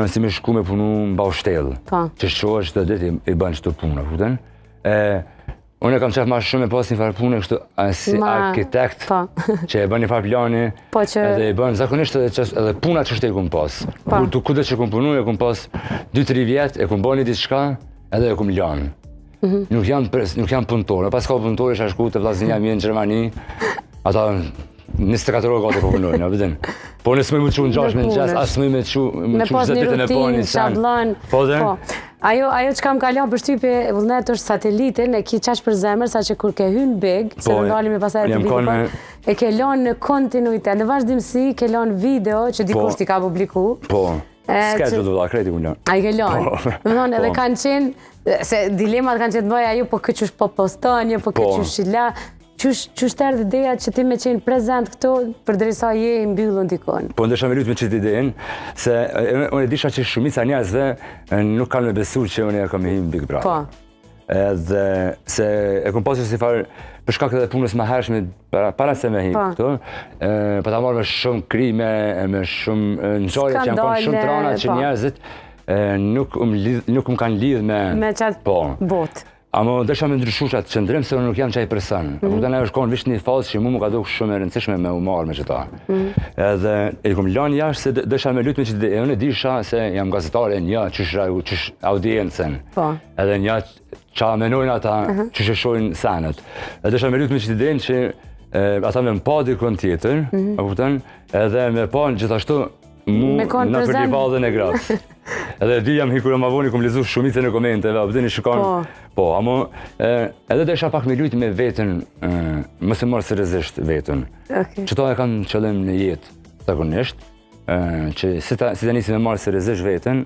si me shku me punu në baushtelë, që shqoa gjithë ditë i bënë qëto punë, unë e kam qef ma shumë me pas një farë punë, kështu si arkitekt, që e bënë një farë plani, edhe i bënë zakonisht edhe punat që shte i kumë pas. Kude që kumë punu, e kumë pas 2-3 vjetë, e kumë bënë ditë shka, edhe e kumë lanë. Nuk jam punëtore, pas ka punëtore që a shku të vlasnja mje në Gjermani, ata 24 orë gati po punojnë, a bëdin. Po nësë mëj më qu në 6 në gjes, asë mëj me qu në 20 ditë me po një sen. Po dhe? Ajo që kam kalon për shtypje vullnet është satelitin, e ki qash për zemër, sa që kur ke hynë big, se rëndalim e pasaj të video, e ke lonë në kontinuitet, në vazhdimësi ke lonë video që dikush ti ka publiku. Po, s'ke që të vda kreti ku lonë. A i ke lonë. Më thonë edhe kanë qenë, se dilemat kanë qenë të bëja ju, po këtë qësh po postanje, po këtë qësh shila, qësh të erdhë ideja që ti me qenë prezent këto, për dresa je i mbyllën dikon? Po ndesha me lutë me qëtë idejen, se unë e disha që shumica njerëzve nuk kanë me besu që unë e kam e himë Big Brother. Po. Edhe se e kom pasur si farë, për shkak edhe punës më hershme, para se me himë këto, për ta marrë me shumë krime, me shumë nxarje që janë konë shumë trana që njerëzit nuk më kanë lidhë me qatë botë. Amo desha me ndryshu qatë qëndrim, se unë nuk jam qaj person. Përta ne është konë vishë një fazë që mu ka duke shumë e rëndësishme me u marrë me qëta. Edhe e kom lanë jashtë se desha me lutë me qëtë e unë e disha se jam gazetare një qësh audiencen. Edhe një qa menojnë ata qësh e shojnë senet. Edhe desha me lutë me qëtë idejen që ata me më pa dikon tjetër, edhe me pa në gjithashtu mu në për një padhe në gratës. Edhe di jam hikur e ma voni, kom lezu shumice në komenteve, abdini shikon. Po, amo, edhe desha pak me lujtë me vetën, mëse marë seriozisht vetën. Qëta e kanë qëllim në jetë, zakonisht, që si të nisi me marë seriozisht vetën,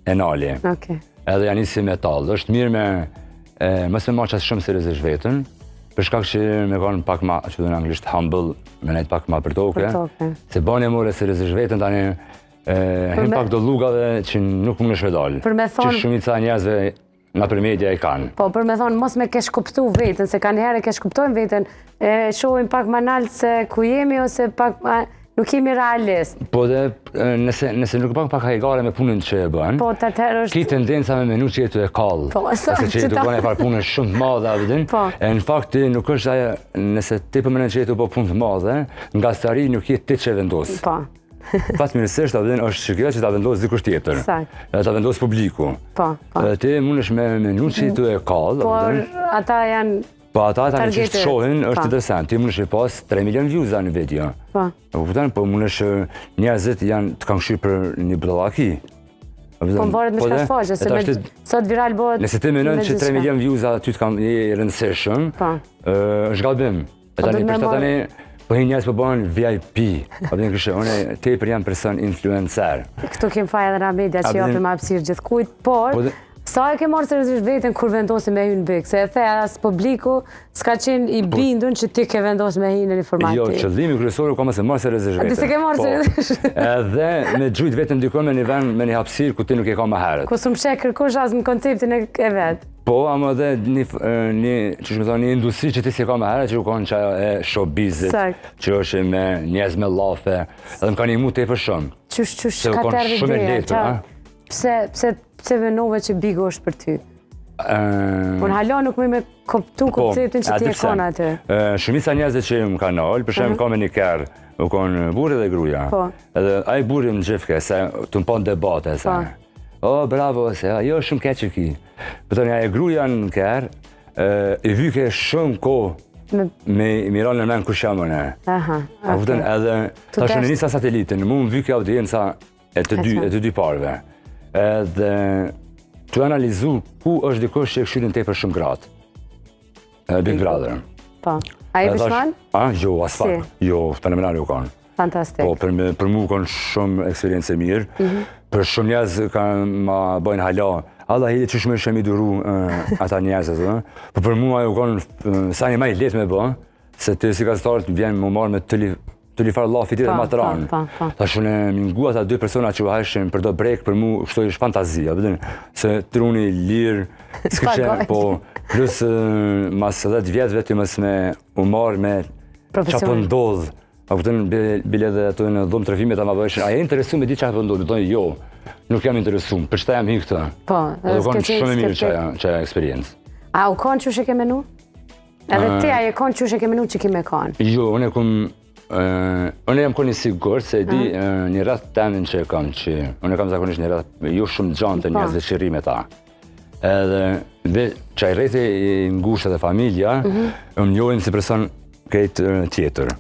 e nali. Edhe janë nisi me talë. Është mirë me, mëse marë qatë shumë seriozisht vetën, për shkak që me kanë pak ma, që dhe në anglisht humble, me nejtë pak ma për toke, se bani e more seriozisht vetën, tani hin pak do lugave që nuk më në shvedalë, që shumica njerëzve nga për media i kanë. Po, për me thonë, mos me kesh kuptu vetën, se ka njëherë kesh kuptojnë vetën, shohim pak ma naltë se ku jemi, ose pak nuk jemi realist. Po dhe nëse nuk pak hajgare me punën që e bën, po të atëherë është... ki tendenca me menu që jetu e kallë. Po, ose që jetu bën e farë punën shumë të madhe, abidin. E në fakt ti nuk është aja, nëse ti përmenen që jetu po punë të madhe, nga stari nuk jetë ti që vendosë. Po. Fatmirësisht, abidin, është që kjo që ta vendosë dikush tjetër. Ta vendosë publiku. Po, po. Ti mundesh me menu që jetu e kallë, por ata janë... Po ata që të shohin është interesant, ti mundesh me pas 3 milion views në video. Po mundesh njerëzit janë të kanë këshirë për një budallaki. Po më varet me çka shfaqe, se me sot viral bëhet... Nëse ti menon që 3 milion views aty të kanë një rëndësishëm, është gabim. E tani për shta tani, po hinë njerëz po bëhen VIP. Abdin kështë, une tepër jam person influencer. Këtu kem faj edhe nga media që japim hapësirë gjithkujt, por... Sa e ke marrë seriozisht veten kur vendosi me hyrë në byk? Se e the as publiku s'ka qenë i bindun që ti ke vendosur me hyrë në informativ. Jo, qëllimi kryesor ka mëse marrë seriozisht veten. Ti s'e ke marrë seriozisht. Edhe me gjujt veten ndikon me një vend, me një hapësirë ku ti nuk e ka më herët. Ku s'm sheh kërkosh as në konceptin e vet. Po, ama edhe një industri që ti s'e ka më herët, që u kanë çajo e showbizit, që është me njerëz me llafe, edhe më kanë ndihmuar tepër shumë. Qysh ka tërë Pse venove që Bigo është për ty? Unë hala nuk me koptu konceptin që ti e kona aty. Shumica njerëzit që më kanë ardhur, për shembull ka me një kerr, u kanë burri dhe gruaja. Edhe ai burri më gjefke se të mpon debate se. Oh, bravo, se ajo shumë keq që ki. Pëtoni ai gruaja në kerr, i vyke shumë kohë me miron në men kush jam unë. Edhe tash në nisa satelitin, mu më vyke audienca e të dy parve. Edhe të analizu ku është dikush që e këshyrin tepër shumë gratë. Big Brother. Po. A i bishman? Jo, as pak. Jo, fenomenal u kanë. Fantastik. Po, për mu kanë shumë eksperiencë mirë. Për shumë njerëz kanë ma bëjnë hala. Allah hidi që shumë e shemi duru ata njerëzët. Po për mu u kanë sa një maj letë me bë, se të si gazetarët vjenë më marrë me të li farë lafi tjetër më të ranë. Ta shumë e mingu ata 2 persona që u hajshin për do brek, për mu kështu ishë fantazia, se truni lirë, s'kishen, po, plus mas 10 vjetëve të mës me u marrë me qapo ndodhë, bile dhe ato në dhomë trafimit, ama bëjshin, a e interesu me di qapo ndodhë, thonë jo, nuk jam interesu, për qëta jam hi këtë. Po, edhe s'ke qenë shumë e mirë qaja eksperiencë. A u konë që shë ke menu? Edhe ti a e konë që shë ke menu që ki me konë? Jo, unë jam koni sigur se di një rrath temin që e kam që unë kam zakonisht një rrath jo shumë gjanë të njerëzve që rri me ta. Edhe qaj rrethë i ngushtë dhe familja më njohin si person këtë tjetër.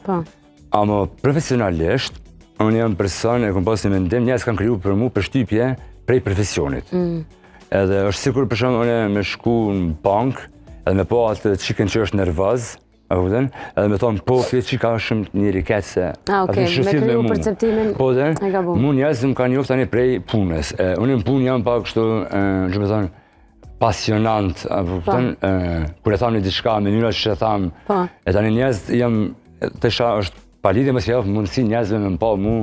Amo profesionalisht, unë jam person e kom pas një mendim, njerëz kanë kriju për mu përshtypje prej profesionit. Edhe është sikur për shumë unë me shku në bank edhe me po atë qiken që është nervaz, edhe me thonë, po, këtë që ka shumë një rikec se... me kriju perceptimin e ka bu. Mu njerëz më ka njoft tani prej punës. Unë në punë jam pak kështu, që me thonë, pasionant, kur e thamë një diçka, mënyra që e thamë, e tani njerëz jam, të isha është palidhe më si javë mundësi njerëzve me më pa mu,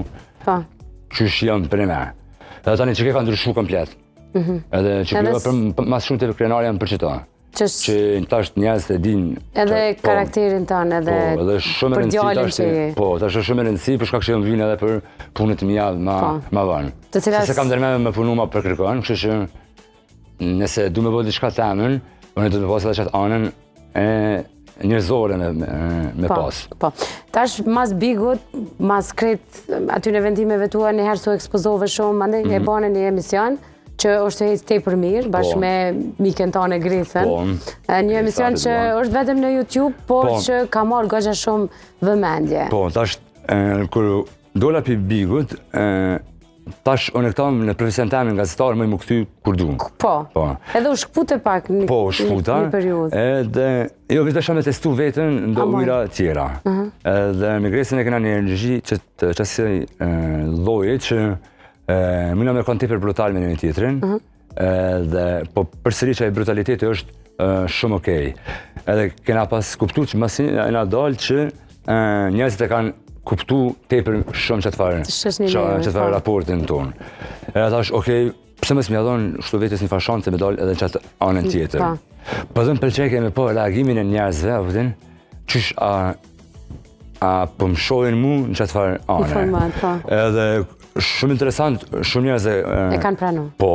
qysh jam për me. Edhe tani që ke ka ndryshu komplet. Edhe që kjo mas shumë të krenar jam për qëta. Që tash njerëz të din... Edhe karakterin tanë, edhe për djallin që je. Po, tash është shumë e rëndësi, për shkak që jam vynë edhe për punët mija ma vanë. Se kam dërme me punu ma për kërkon, kështë që nëse du me bëjt diçka temën, unë du me pas edhe qatë anën njerëzore me pas. Po, tash mas Bigut, mas kretë aty në vendimeve tua, njëherë su ekspozove shumë, mande e bane një emision, që është hejtë tepër mirë, bashkë me miken tane Grisën. Një emision që është vetëm në YouTube, por që ka marrë gëgja shumë vëmendje. Po, tash, kër dola për Bigut, tash unë e këtam në profesion temin gazetarë më këthy kur du. Po, edhe u shkpute pak një periudhë. Edhe, jo, vishë të me testu vetën ndo ujra tjera. Edhe me Grisën e këna një energji që të qësi lojit që mëna me kanë tepër brutal me një tjetrin, po përsëri që e brutaliteti është shumë okej. Edhe kena pas kuptu që masin e na dalë që njerëzit e kanë kuptu tepër shumë që të farë raportin tonë. Edhe ta është okej, pëse mësë mja dhonë shtu vetës një fashanë të me dalë edhe që atë anën tjetër. Po dhe më pëlqeke me po reagimin e njerëzve, qysh po më shohin mu në qëtë farë anë. Informat, po. Edhe shumë interesant, shumë njerëz e kanë pranu. Po,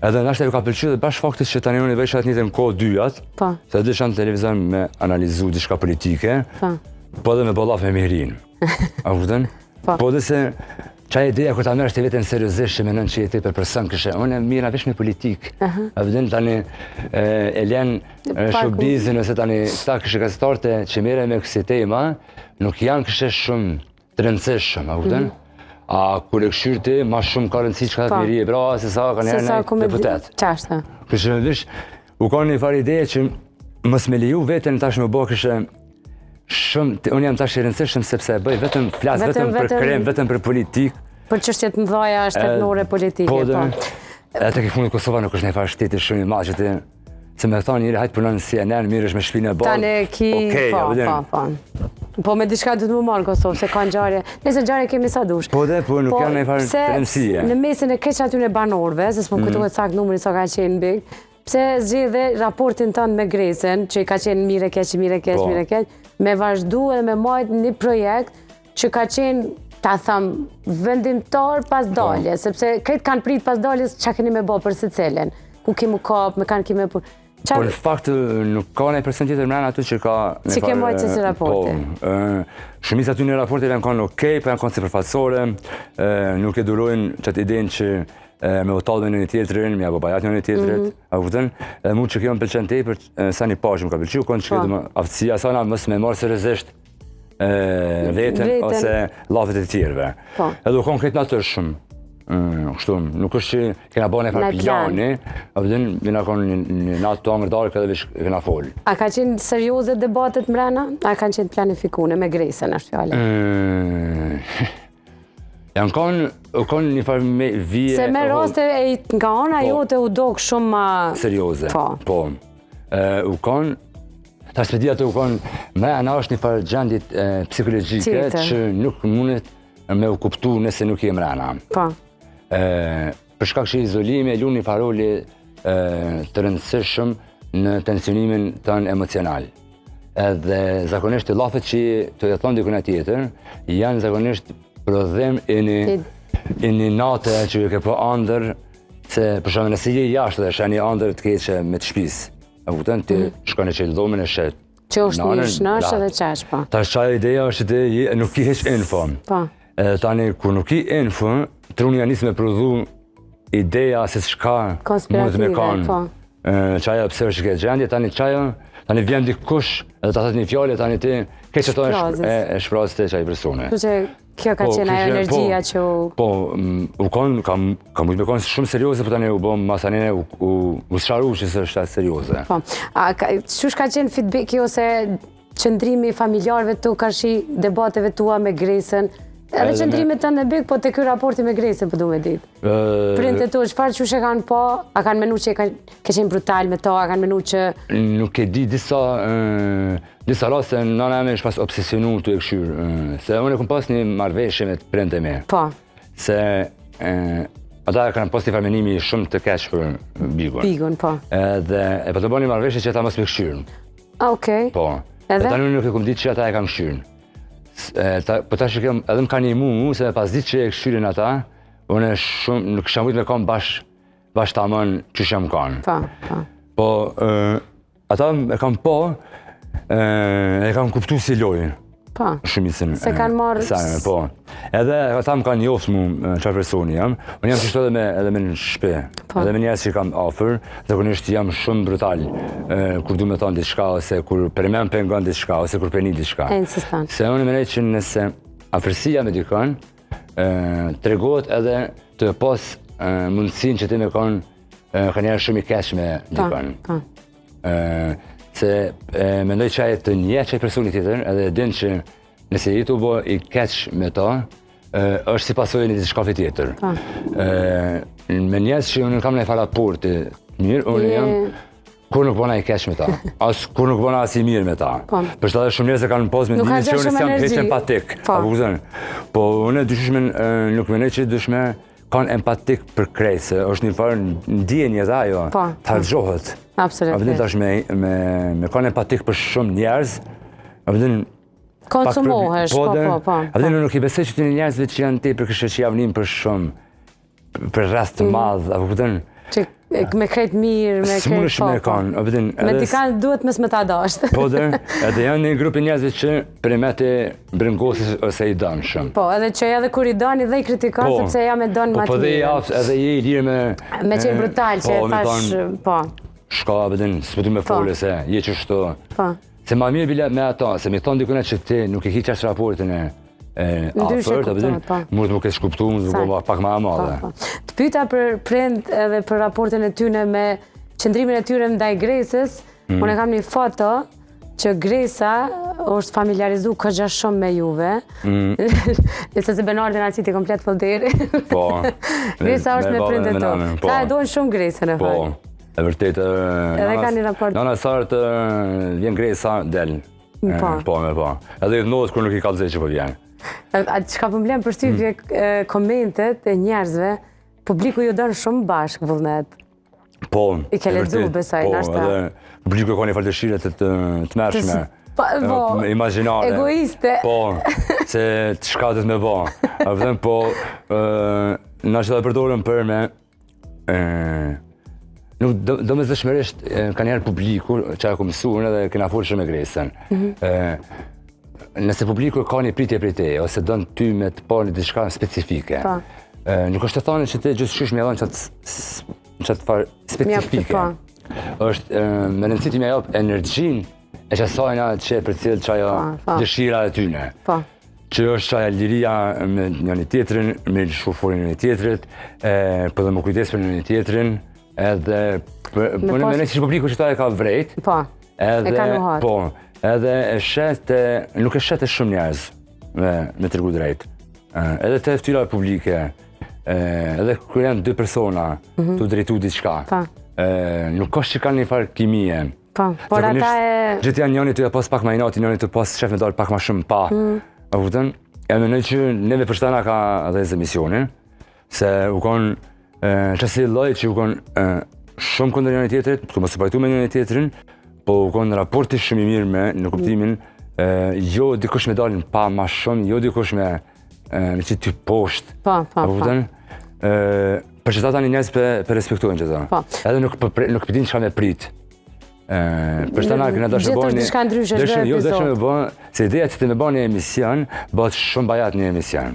edhe nashta ju ka pëlqyer dhe bashkë faktit që tani unë veç atë njëjtën kohë dyjat, se disha në televizor me analizu diçka politike, po edhe me bollaf me Mihrin. A kupton? Po dhe se çaj ideja kur ta merresh ti veten seriozisht që mendon që je tepër person kështu. Unë mira veç me politik. A vjen tani e lën showbizin ose tani ta kështu gazetarët që merren me kësi tema, nuk janë kështu shumë të rëndësishëm, a kupton? A kur e këshyrë ti, ma shumë ka rëndësi që ka të miri e bra, se sa ka njerë në deputet. Qashtë. Kështë në u ka një farë ideje që mës me liju vetën tash me bo kështë shumë, unë jam tash i rëndësishëm sepse bëj vetëm flasë, vetëm për krem, vetëm për politikë. Për çështjet mëdhaja shtetërore politike, po. Edhe të ke fundit Kosova nuk është një farë shteti shumë i madh që ti, se me thonë njëri hajtë punon në CNN, mirë është me shpinë e balë. Tane ki, po me diçka du të më marrë Kosovë, se ka në gjarje, nëse gjarje kemi sa dush. Po dhe, po nuk janë një farë të rëndësie. Në mesin e keq aty në banorëve, se s'po kujtohet sakt numri sa ka qenë big, pse zgjedhe raportin tënd me Gresën, që ka qenë mire keq, me vazhdu edhe me majt një projekt që ka qenë, ta thëmë, vendimtar pas dalje, sepse kretë kanë prit pas daljes që keni me bo për se celen, ku kimu kap, me kanë kime punë. Por në fakt nuk ka një person tjetër mrena aty që ka... Që ke mojtë që si raporti? Po, shumis aty në raporti janë kanë okej, po janë kanë sipërfaqësore, nuk e durojnë qatë idenë që me utallë me një tjetërin, me abo bajat një tjetërit, a kuptën? Edhe mu që kjo më pëlqen tepër, sa një pashë më ka pëlqyu, konë që kjo dhe aftësia sana mësë me marë seriozisht veten ose lafet e tjerëve. Edhe u konë këtë natër shumë. Kështu, nuk është që kena bërë një farë plani, a përdin vina konë një natë të angërdarë këtë vish kena folë. A ka qenë serioze debatet mrena? A kanë qenë planifikune me Gresën, është fjale? Janë konë një farë me vije... Se me raste nga ana jote u dokë shumë ma... Serioze, po. U konë... Ta spedia të u konë... Me ana është një farë gjendit psikologjike që nuk mundet me u kuptu nëse nuk jem rana. Po. Për shkak që izolimi e lu një faroli të rëndësishëm në tensionimin tënë emocional. Edhe zakonisht të lafet që të jeton dikuna tjetër, janë zakonisht prodhem e një natë që ju ke po andër, se për shumë nëse je jashtë dhe shë një andër të keqe me të shpis. E kupton ti shkone që dhomin e shetë. Që është një shnash edhe qash, po. Ta shqaja ideja është që nuk i heq info. Po. Tani, kur nuk i info, truni janë nisë me prodhu ideja se shka mund të me kanë. Qaja pëse është këtë gjendje, tani vjen dikush edhe ta thët një fjallë, tani ti ke që to e shprazit e qaj persone. Që kjo ka qenë ajo energjia që u... Po, u konë, ka mujtë me konë shumë serioze, po tani u bo masanine u sharu që së është serioze. Po, qush ka qenë feedback ose qëndrimi familjarëve tu ka shi debateve tua me Gresën? Edhe qëndrimet të në big, po të kjo raporti me Gresën, për du me ditë. Printe tu, qëfar që e kanë po, a kanë menu që ke qenë brutal me to, a kanë menu që... Nuk e di disa raste nëna me është pas obsesionu të e këshyrë. Se unë e kom pas një marveshje me të printe me. Po. Se ata e kanë pas një farmenimi shumë të keq për Bigun. Bigun, po. Dhe e pa të bo një marveshje që ata mos me këshyrën. Okej. Po. Edhe? Dhe tani nuk e kom ditë që ata e kam këshyrën. Po ta që edhe më ka një mu, se pas ditë që e këshyrin ata, unë nuk kisha mujtë me kam bash të amën që që më kanë. Po, ata e kam e kam kuptu si lojnë. Po, se kanë marrë... Po, edhe ata më kanë njoftë mu që personi jam, unë jam qështu edhe me në shpe, edhe me njerës që kam ofër, dhe kërnisht jam shumë brutal, kur du me thonë diçka, ose kur për me më pengon diçka, ose kur për një diçka. Se unë menej që nëse afërsia me dikon, tregohet edhe të pas mundësin që ti me konë ka njerë shumë i keq me dikon. Se mendoj që aje të një qaj personi tjetër, edhe din që nëse i të bo i keq me ta, është si pasojë një diçka tjetër. Me njerëz që unë kam në fa raporti mirë, unë jam kur nuk bona i keq me ta, as kur nuk bona as i mirë me ta. Për shtë edhe shumë njerëz e kanë pas me ndime që unë si jam heq empatik. Po unë nuk menoj që dushme kanë empatik për krejt, se është një farë ndjenje dhe ajo, të hargjohet. A vëndin tash me kanë empatik për shumë njerëz, a vëndin konsumohesh, po. Edhe nuk I besoj që të një njerëzve që janë tepër kështu që javnim për shumë, për rast të madh, apo kupton? Që me kretë mirë, me kretë po. Me t'i kanë duhet mes me ta dashtë. Po dhe, edhe janë një grupi njerëzve që përmete brëngosis ose I donë shumë. Po, edhe që edhe kur I donë dhe I kritikon, sepse jam e donë ma të mirë. Po dhe edhe I lirë me... Me qenë brutal, që e thash, po. Shka, vedin, s'po du me fole se je që shto. Po. Se ma mirë bile me ata, se mi thonë dikune që ti nuk I ki qash raportin e afert, mund të më këtë shkuptu, mund të më pak ma madhe. Të pyta për prind edhe për raportin e tyne me qëndrimin e tyre ndaj Gresës, unë e kam një foto që Gresa është familjarizu këgja shumë me juve, nëse se Benardin a qiti komplet pëlderi. Po. Gresa është me prindet të. Ta e dojnë shumë Gresën e fakt. E vërtet, nana sartë vjen Gresa del. Po. Edhe I dhënohet kur nuk I ka të që po vjen. Që ka pëmblem për shtypje komentet e njerëzve, publiku ju dërë shumë bashkë vullnet. Po. I ke ledzu besaj, nashta. Po, edhe publiku ka një falë dëshire të mërshme. Imaginare. Egoiste. Po, se të shkatet me ba. A vëdhem, po, nashta dhe përdorëm për me... Nuk do me zëshmërisht ka njerë publiku që e ku mësuar edhe kena folë shumë me Gresën. Nëse publiku ka një pritje prej teje, ose do në ty me të parë një diçka specifike, nuk është të thane që ti gjithë shysh me edhe në qatë farë specifike. është me rëndësi ti me japë energjin e që sajna që për cilë qaja dëshira e tyne. Që është qaja liria me një tjetrin, me shuforin një tjetrit, për dhe më kujdes për një tjetrin, edhe më në që publiku që ta e ka vrejt, edhe nuk e shetë shumë njerëz me tërgu drejt. Edhe të ftyra publike, edhe kërë janë dy persona të drejtu diçka, nuk është që kanë një farë kimie. Por ata e... Gjithë janë njëni të pas pak ma inati, njëni të pas shef me dalë pak ma shumë pa. A vëtën, e menoj që neve përshtana ka edhe zë misionin, se u konë qësi loj që u konë shumë këndër njëni tjetërit, të më supajtu me njëni tjetërin, po u konë raporti shumë I mirë me në kuptimin, jo dikush me dalin pa ma shumë, jo dikush me qitë ty poshtë. A vëtën, për që ta një njerëz për respektojnë që ta. Edhe nuk përdin që ka me pritë. Për shtana këna dashë me bëjnë, se ideja që të me bëjnë një emision, bëhet shumë bajat një emision.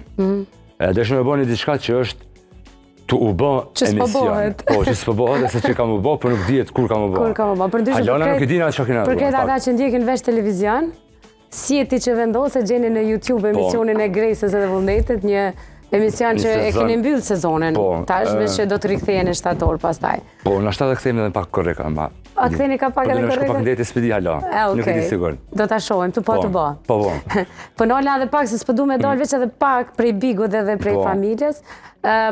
Dashë me bëjnë një diçka që është të u bëjë emision. Po, që s'po bëhet, se që kam u bëjë, për nuk dihet kur kam u bëjë. Halona nuk I dina që këna bëjë. Për këtë ata që ndjekin vesh televizion, si e ti që vendose gjeni në YouTube emisionin e Gresës edhe Vullnetit, një emision që e keni mbyllë sezonin, tash veç që do të rikthejen në shtator pastaj. Po, në shtatë kthejmë edhe pak korreka. A kthejni ka pak edhe korreka? Po, në shko pak ndeti s'pedi hala, nuk E di sigur. Do t'a shohim, të po të bo. Po. Po nolla edhe pak, se s'po du me dollë veç edhe pak prej bigut edhe prej familjes,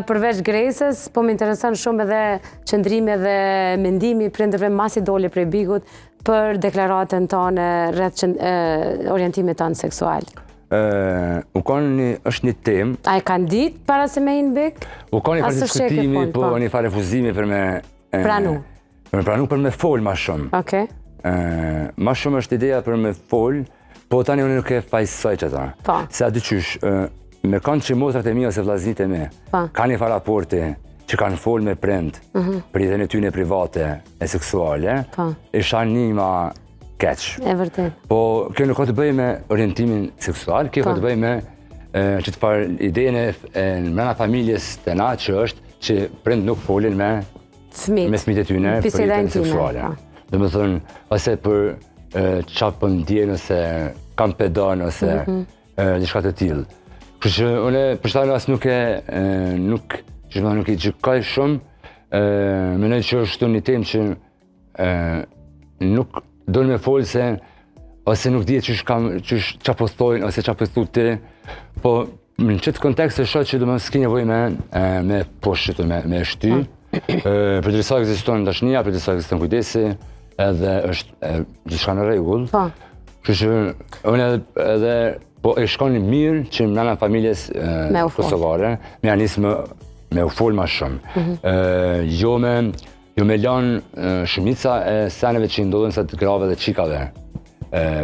përveç Gresës, po më intereson shumë edhe qëndrimi dhe mendimi prindërve masi doli prej bigut për deklaratën tonë rreth orientimit tonë seksual. është një temë... A e kanë ditë para se me inë bik? U ka një farë diskutimi, po një farë refuzimi për me... Pranu? Për me pranu, për me folë ma shumë. Ma shumë është ideja për me folë, po tani unë nuk e fajsoj që ta. Se a dyqysh, me kanë që motrat e mi ose vlaznit e mi, ka një farë raporti që kanë folë me prind, për jetën e tyne private e seksuale, isha një ma keq. E vërtet. Po, kjo nuk ka të bëj me orientimin seksual, kjo ka të bëj me që të parë idejën e mrena familjes të na që është që prind nuk folin me fëmijët e tyne për jetën seksuale. Dhe më thënë, ose për qatë për ndjenë, ose kam pedan, ose diçka të tillë. Kështë që unë për shtarë asë nuk I gjykaj shumë, menoj që është një temë që nuk do me folë se ose nuk dhjetë që postojnë ose që postu ti, po në qëtë kontekst e shotë që do më s'ki nevoj me poshtë, me shty, për dërisa ekziston dashnia, për dërisa ekziston kujdesi, edhe është gjithçka në rregull. Kështu që unë edhe po e shkoni mirë që nëna familjes kosovare me anisë me u folë ma shumë. Jo me lanë shumica e seneve që ndodhen sa të grave dhe qikave,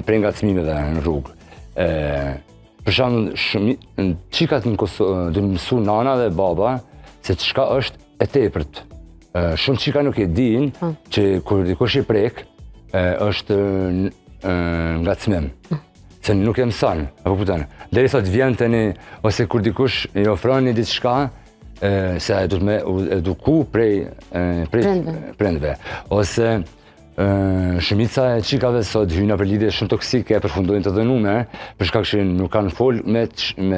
prej ngacmimeve në rrugë. Për shembull, qikat në Kosovë do mësu nana dhe baba se çka është e tepërt. Shumë qika nuk e din që kur dikush i prek, është ngacmim. Se nuk e mëson, apo kupton. Derisa të vjen tani ose kur dikush i ofron një diçka, se ai duhet me eduku prej prindve. Ose shumica e qikave sot hyjnë për lidhje shumë toksike, përfundojnë të dënume, për shkak që nuk kanë fol me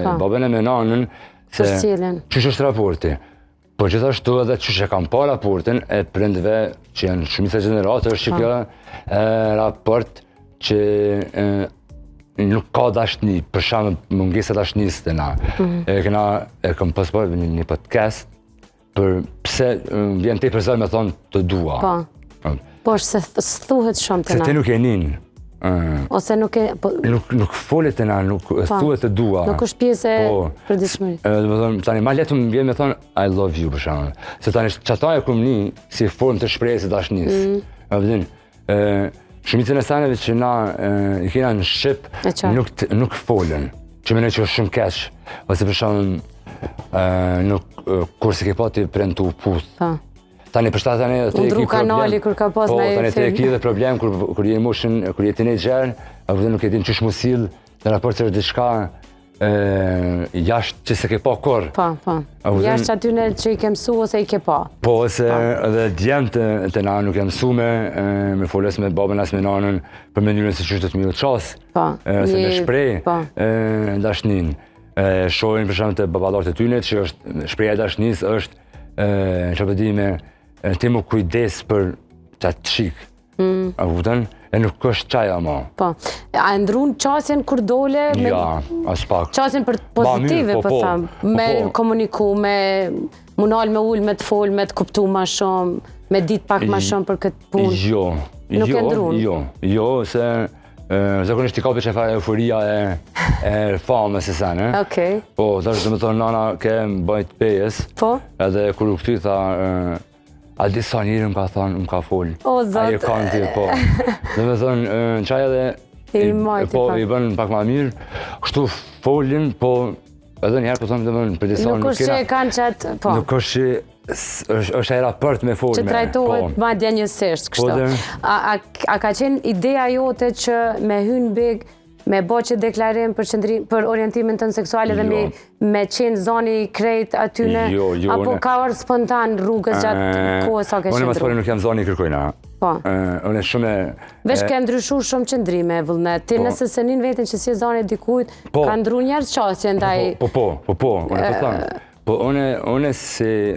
babën e me nanën se ç'është është raporti. Po gjithashtu edhe ç'është e kanë pa raportin e prindve që janë shumica gjenerate është që kjo raport që nuk ka dashni, për shembull mungesa dashniste të na. Kam pasur një podcast për pse vjen tepër zë me thonë të dua. Po, se thuhet shumë të na. Se ti nuk e nin. Ose nuk e... Nuk folet të na, nuk thuhet të dua. Nuk është pjesë e përditshmërisë. Do të thonë, tani ma letë më vjen me thonë I love you për shembull. Se tani çata e kum ni si formë të shprehjes së dashnisë. Shumicën e sanave që na i kena në Shqip nuk folen. Që mendoj që është shumë keq. Ose për shembull kur se ke pati prind të puth. Tani për shtatë tani te ki kanali kur ka pas në tani te ki dhe problem kur je moshën, kur je teenager, apo nuk e din ç'është mos sill në raport se diçka jashtë që se ke pa kur. Po. Jashtë aty në që i ke mësu ose i ke pa. Po, ose edhe djemt të na nuk e mësume, me foles me babën as me nanën për mënyrën se ç'është të mirë qas, ose me shpreh dashnin. Shohin për shembull te baballarët e tyre që është shprehja e dashnisë është çfarë di me ti më kujdes për qatë qik. A kupton? E nuk është qaja ma. Po. A ndrun qasjen kur dole? Ja, as pak. Qasjen për pozitive, po thamë. Me komuniku, me munal me ull, me të fol, me të kuptu ma shumë, me dit pak ma shumë për këtë punë. Nuk e ndrun? Jo, se zakonisht i kapi që fa euforia e famës e sene. Okej. Po, tash dhe me thonë nana ke mbajt pejes. Po? Edhe kur u këty tha, a disa njëri më ka thonë, më ka folë. O, zotë. A je kanë ti, po. Dhe me thonë, në qaj edhe i bën pak ma mirë, kështu folin, po edhe njëherë po thonë dhe mënë për disa nuk është që e kanë qatë, po. Nuk është që është e raport me folme. Që trajtohet ma djenjësisht, kështu. A ka qenë ideja jote që me hynë big, me bo që deklarim për orientimin tënë seksuale dhe me qenë zoni krejt atyne, apo ka orë spontan rrugës gjatë kohës sa ke qëndru? Unë mas pore nuk jam zoni kërkojna. Po. Unë shumë... Vesh ke ndryshu shumë qëndrime, vullnet. Ti nëse se njën vetin që si e zoni dikujt, ka ndru njerës qasje ndaj... Po, unë po thonë. Po, unë si...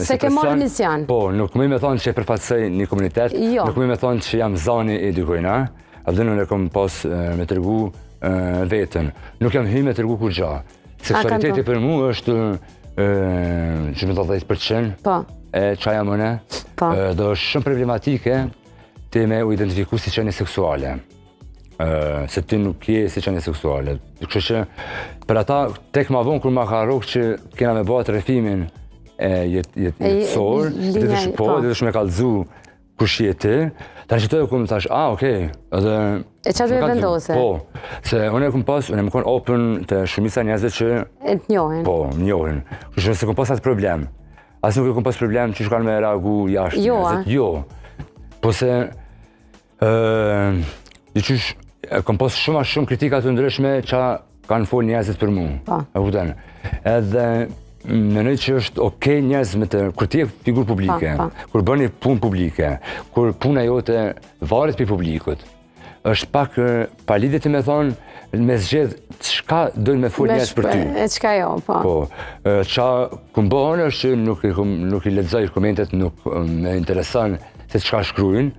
Se ke marrë mision. Po, nuk më me thonë që e përfatsej një komunitet, nuk më me thonë që jam zoni i dikujna. Abdhen unë e kom pas me tërgu vetën. Nuk jam hy me tërgu kur gja. Seksualiteti për mu është 10% e qaja mëne. Dhe është shumë problematike ti me u identifiku si qenje seksuale. Se ti nuk je si qenje seksuale. Kështë që për ata tek ma vonë kur ma ka rogë që kena me bëhat refimin jetësor, dhe të shumë e kalëzu kush je ti, tani që të e ku më thash, okej. E qatë me vendose? Po, se unë e ku më pas, unë e më konë open të shumisa njerëzve që... E të njohin? Po, më njohin. Kështë se ku më pas atë problem. Asë nuk e ku më pas problem që kanë me reagu jashtë njerëzit. Jo. Po se... Diqysh, e ku më pas shumë kritika të ndryshme që kanë folë njerëzit për mu. Po. E kupten. Edhe... Menoj që është okej njerëz me të, kur ti je figurë publike, kur bëni punë publike, kur puna jote varet për publikut, është pak palidhje ti me thonë me zgjedh çka dojnë me folë njerëz për ty. E çka jo, po. Po, qa ku më bëhon është që nuk i lexoj komentet, nuk më intereson se çka shkruajnë,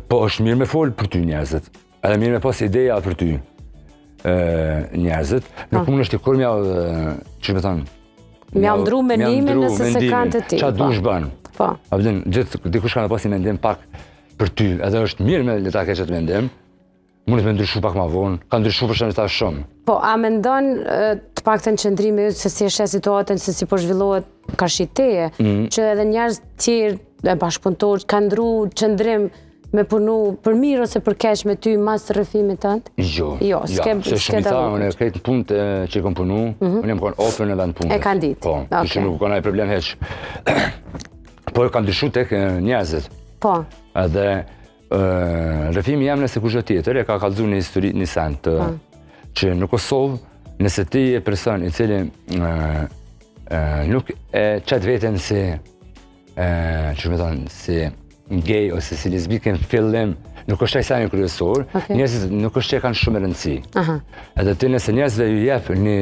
po është mirë me folë për ty njerëzit, edhe mirë me pas ideja për ty njerëzit, nuk mund është i kur mja, që me thonë, mja ndru menimin nëse se kanë të ti. Qa dush banë. Po. Abdin, gjithë dikush ka me pas një mendim pak për ty, edhe është mirë me leta ke qëtë mendim, mundet me ndryshu pak ma vonë, ka ndryshu për shënë ta shumë. Po, a me ndonë të pak të në qëndrimi se si e shë situatën, se si po zhvillohet ka shiteje, që edhe njerëz tjerë, bashkëpunëtorë, ka ndru qëndrim me punu për mirë ose për keq me ty mas të rrëfimit tënd? Jo, se shumë i tha, unë e krejtë në punët që i kom punu, unë jam konë open edhe në punët. E kanë ditë? Po, që nuk konë ajë problem heq. Po e kam dyshu tek njerëzit. Po. Edhe rrëfimi jam nëse kushtë tjetër, e ka kalëzu një histori, një sent, që në Kosovë, nëse ti e person i cili nuk e qëtë veten si, që me thonë, si gay ose si lesbike në fillim, nuk është taj sajnë kryesor, njerëzit nuk është që e kanë shumë rëndësi. Edhe ti nëse njerëzve ju jep një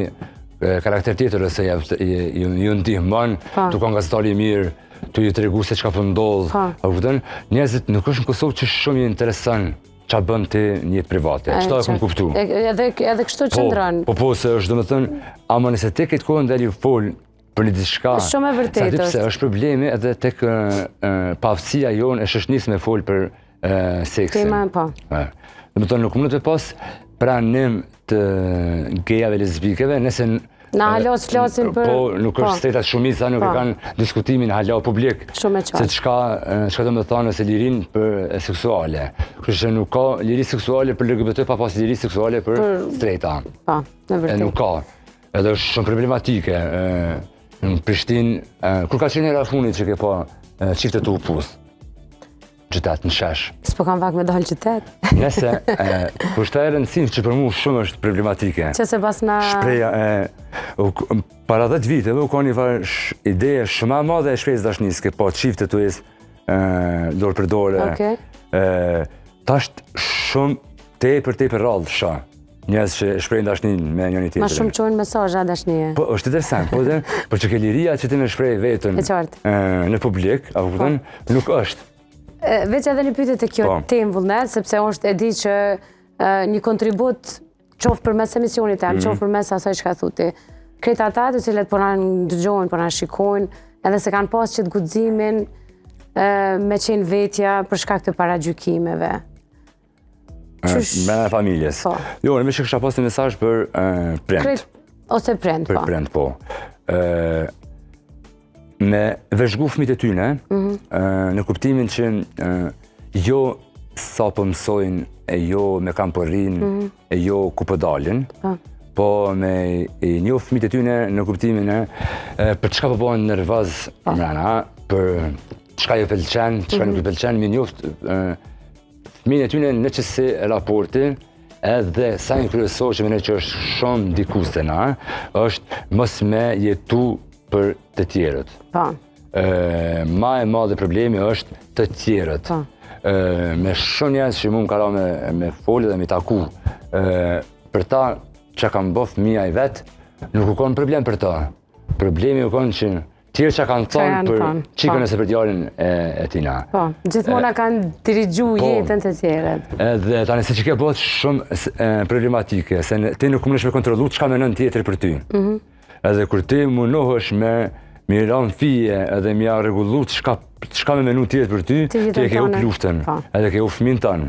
karakter tjetër ose ju ndihmon, tu ka nga stali mirë, tu ju të regu se që ka pëndodhë, njerëzit nuk është në Kosovë që shumë ju interesën qa bën ti një private. Qëta e kom kuptu. Edhe kështu qëndran. Po, se është do me thënë, ama nëse ti këtë kohën dhe ju folë për një diçka, shumë e vërtetë është. Është problemi edhe tek pavësia jonë e shëshnis me folë për seksin. Tema, po. Do me thënë, nuk mundet me pas pranim të gejave lesbikeve, nëse në halos flasin për... Po, nuk është stetat shumica, nuk e kanë diskutimin halo publik. Shumë e qartë. Se qka do me thonë nëse lirin për seksuale. Kështë që nuk ka liri seksuale për LGBT pa pas liri seksuale për strejta. Po, në vërtet. Nuk ka. Edhe është shumë problematike. Në Prishtinë, kur ka qenë era funit që ke pa qifte të upus, qytet në shesh. S'po kam vak me dalë qytet. Nëse, kur shta e rëndësim që për mu shumë është problematike. Që se pas na... Shpreja, para 10 viteve u ka një ideje shumë ma madhe e shprejës dashnis, ke pa qifte të jesë dorë për dorë. Ta është shumë tepër rallë shë. Njerëz që shprejnë dashnin me njëri tjetrin. Ma shumë qojnë mesazha dashnie. Po, është interesant, po që ke liria që ti me shprej vetën në publik, apo kupton, nuk është. Veç edhe një pyetje te kjo temë vullnet, sepse është e di që një kontribut qoftë përmes emisionit tem, qoftë përmes asaj çka thuti. Krejt ata të cilët po na dëgjojnë, po na shikojnë, edhe se kanë pas qëtë guximin me qenë vetja për shkak të paragjykimeve. Mena e familjes. Jo, në me që kësha pas një mesazh për prend. Ose prend, po. Për prend, po. Me vëzhgu fëmijët e tyne, në kuptimin që jo sa po mësojnë, e jo me kam po rrinë, e jo ku po dalin, po me njo fëmijët e tyne në kuptimin për çka po bojnë nervoz mrena, për çka ju pëlqen, çka nuk ju pëlqen, mi njoft fëmijën e tyne në qësi raporti, edhe sajnë kryesor që mene që është shumë dikuse na, është mos me jetu për të tjerët. Ma e madhe problemi është të tjerët. Me shumë njerëz që mu më kara me folë dhe me taku, për ta që kam bëf mija i vetë, nuk u konë problem për ta. Problemi u konë që tjerë që kanë thonë për qikën e se për djarin e tina. Po, gjithmona kanë dirigju jetën të tjerët. Dhe tani se që ke bëtë shumë problematike, se ti nuk mënesh me kontrolu qka menon tjetër për ty. Edhe kur ti munohesh me miran fije edhe me regullu qka me menu tjetër për ty, ti e ke up luftën, edhe ke up fëmin tanë.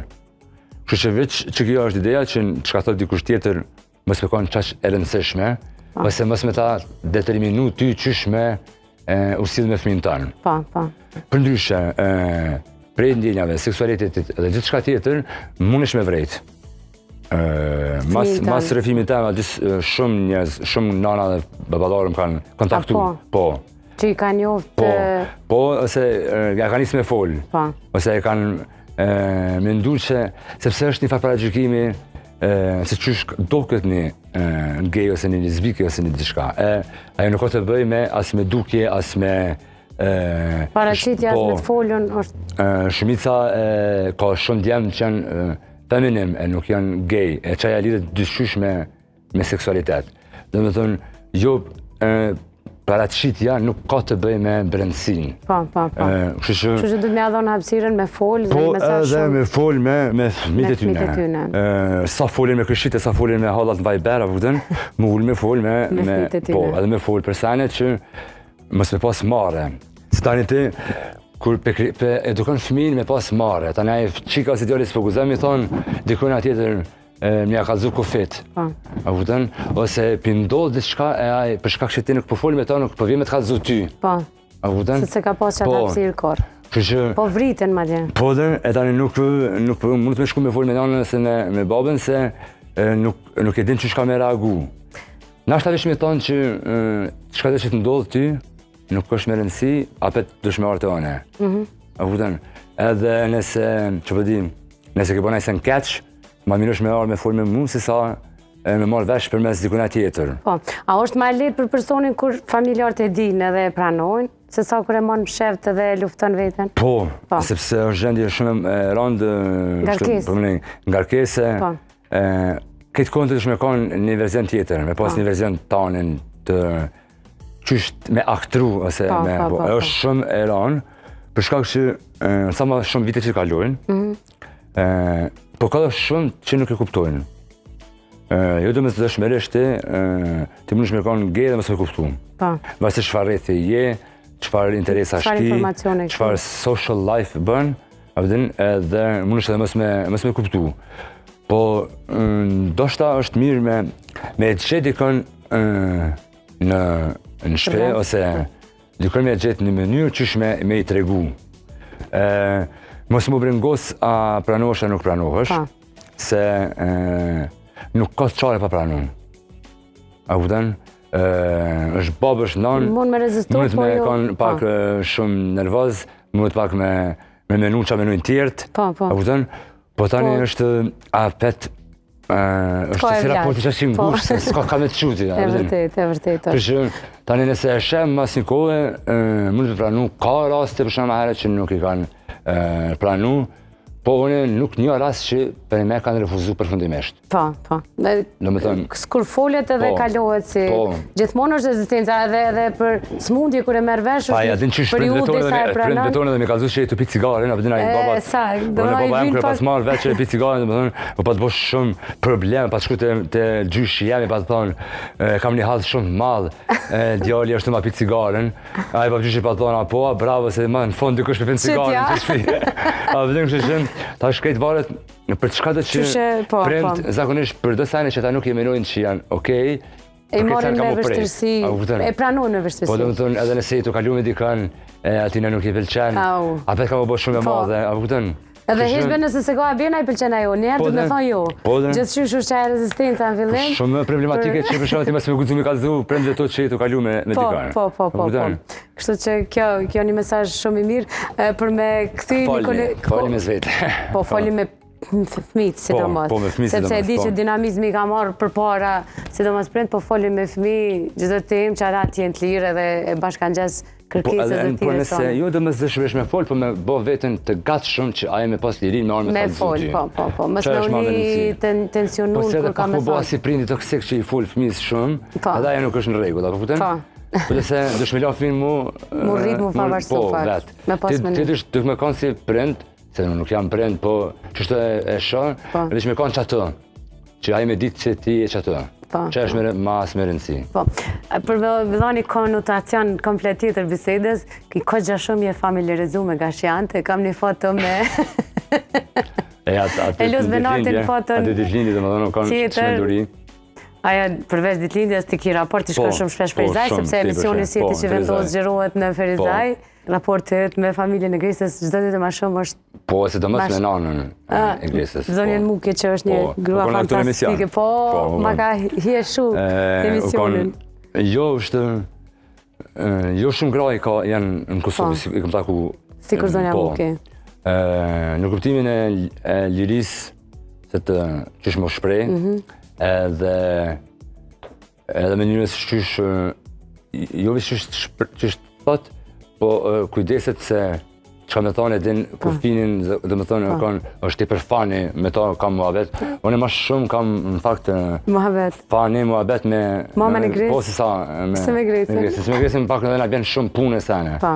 Kështë që veç që kjo është ideja që qka thot dikush tjetër mos me konë qash e rëndësishme, ose mos me ta determinu ty qysh me usilë me fëmin tanë. Për ndryshe, prej ndjenjave, seksualitetit dhe gjithë shka tjetër, mundesh me vrejt. Mas rrëfimit tem, shumë njerëz, shumë nana dhe babalarë më kanë kontaktu. Po. Që i kanë njoftë... Po, ose ja kanë isë me folë. Ose e kanë mendu që, sepse është një farë paragjykimi, se qysh do këtë një gej ose një lesbike ose një diçka. Ajo nuk ka të bëj me as me dukje, as me... Paraqitja, as me të folën është... Shumica ka shumë djemë që janë feminim e nuk janë gej, e qaja lidhet dyshysh me seksualitet. Dhe me thënë, jo paraqitja nuk ka të bëj me brendësin. Po. Kështu që du të me adhonë hapësiren me folë dhe me sa shumë... Po edhe me folë me fëmijët e tyne. Sa folën me këshite, sa folën me hallat në vajber, më ullë me folë me fëmijët e tyne. Po, edhe me folë për sene që mos me pas mare. Si tani ti, kur edukon fëmijën me pas mare, tani aje qika si djali s'poguzem, i thonë dikojnë atjetër mja ka zu kofit. Ose pindodh dhe qka e aj për shkak që ti nuk po folë me ta, nuk po vje me të ka zu ty. Se se ka pas që ata pësirë korë. Po vriten ma dje. Po dhe, e tani nuk mund të me shku me folë me nanën se me babën se nuk e din që shka me reagu. Nashta vesh me thonë që qka dhe që të ndodhë ty, nuk është me rëndësi, apet dëshmearë të one. A kupton? Edhe nëse, që pëdim, nëse ke bona i se në keq, ma mirë është me arë me folë me mu, se sa me marrë vesh për mes dikuna tjetër. Po, a është ma letë për personin kur familjarët e dinë edhe e pranojnë, se sa kur e marrë më sheft edhe lufton veten? Po, sepse është gjendje shumë e randë, ngarkese. Këtë kohën të me kanë një verzion tjetër, me pas një verzion tanin të qysht me aktru, ose është shumë e randë, për shkak që sa ma shumë vite që kalojnë, po ka dhe shumë që nuk e kuptojnë. Jo do me të dëshmeresht ti mund është me kanë gej dhe mësë me kuptu. Vase çfarë rrethi je, çfarë interesa shti, çfarë social life bën, edhe mund është edhe mësë me kuptu. Po ndoshta është mirë me gjetë dikon në shpe, ose dikon me gjetë një mënyrë qysh me i tregu. Mos më brengos a pranohesh a nuk pranohesh, se nuk ka të qare pa pranon. A kupton? Është babë, është nanë, mund me rezistu, mund me kanë pak shumë nervoz, mund pak me menu qa menujnë tjertë, a kupton? Po tani është apet, është si raporti që është ngusht, se s'ka ka me të quti. E vërtet. Përshë, tani nëse e shem mas një kohë, mund të pranu, ka raste për shumë herë që nuk i kanë pranu, po unë nuk një rast që për me kanë refuzu përfundimisht. Po. Kur foljet edhe kalohet si gjithmonë është rezistenca edhe për smundje kur e merr vesh është periudhë sa e pranon. Prind vetone dhe me kallëzu që e të pi cigaren, apo ai baba. Unë baba jam kur pas marr veç e pi cigaren, domethënë, po pas bosh shumë problem, pas shku te gjyshi jam pas thonë kam një hall shumë madh, djali është ma pi cigaren. Ai pa gjyshi pa thonë po, bravo se më në fund dikush me cigaren në shtëpi. A vjen kështu ta shkejt varet për çka do që prind zakonisht për do sajnë që ta nuk i menojnë që janë okej, e marrin me vështirësi, e pranojnë me vështirësi. Po domethënë edhe nëse i të kalu me dikën, atina nuk i pëlqen, apet ka më bësh shumë e madhe, a kupton? Edhe heshbe nëse se ka bjena i pëlqen ajo, njerë të me thonë jo. Gjithçysh është qaj rezistenca në fillim. Shumë problematike që për shumë ti mësë me gudzumi kalzu, prendë dhe to që i të kalu me dikën. Po. Kështu që kjo një mesazh shumë i mirë për me këthy një Foli me zvete. Po, foli me fëmijët, sidomos. Sepse e di që dinamizmi ka marrë përpara, sidomos prind, po foli me fëmijë, çdo temë që ata të jenë të lirë edhe e bashkangjes kërkesat e tyre. Po nëse jo do më zëshvesh me fol, po me bë veten të gatshëm që ai me pas lirin me armë të fol. Po. Mos me uni tensionuar kur ka më Po si prindi toksik që i fol fëmijës shumë, edhe ajo nuk është në rregull, apo kupton? Po nëse do shmelo fëmin mu rrit mu pavarësu fakt. Me pas menim. Ti do më kanë si prind, se nuk jam prind, po çështë e shoh, edhe që më kanë çato. Që ai më ditë se ti je çato. Që është mas me rëndësi. Po, për me dhani konotacion komplet tjetër bisedës, ki kogja shumë je familiarizu me Gashiante, kam një foto me... E lusë Benatin foton atë ditëlindje, domethënë kanë çmenduri. Aja, përveç ditëlindjes ti ki raport, ti shkon shumë shpesh Ferizaj, sepse emisioni si ti që vendos gjerohet në Ferizaj, raportet me familjen e Gresës, çdo ditë më shumë është... Po, se do mësë me nanën e Gresës. Zonjën Muke që është një grua fantastike, po, ma ka hieshu emisionin. Jo, është... Jo shumë gra janë në Kosovë, i kam taku... Si kur zonja Muke. Në kuptimin e lirisë, se të qysh më shprej, edhe me njërës qysh... Jo vishë qysh të thot, po kujdeset se që me thonë e din kufinin, dhe me thonë është i për fani, me ta kam muhabet. Unë ma shumë kam në fakt fani, muhabet me... Mama në Gresë? Po, si sa... Se me Gresë? Se me Gresë më pak në dhe nga bjenë shumë punë e sene. Pa.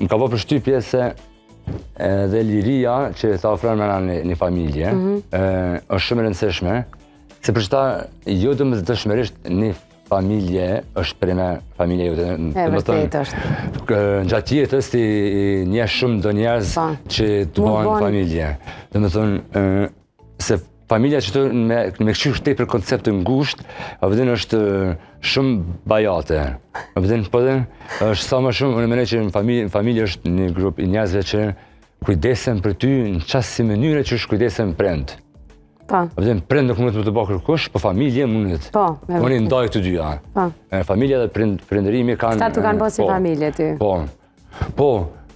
Më ka po për shtypje se dhe liria që ta ofronë me një familje, është shumë rëndësishme, se për qëta jo dhe më dëshmerisht një familje është për me familje jote. E vërtet është. Në gjatë jetës ti një shumë do njerëz që të bëhen familje. Dhe me thonë, se familja që të me këshirë shtej për koncept të ngusht, është shumë bajate. Është sa më shumë, unë menej që në familje është një grup i njerëzve që kujdesen për ty në qasë si mënyre që është kujdesen prend. Prend nuk mund të bëj kërkush, po familje mundet. Unë i ndaj të dyja. Familja dhe prindërimi kanë... Këta tu kanë bërë si familje ty? Po.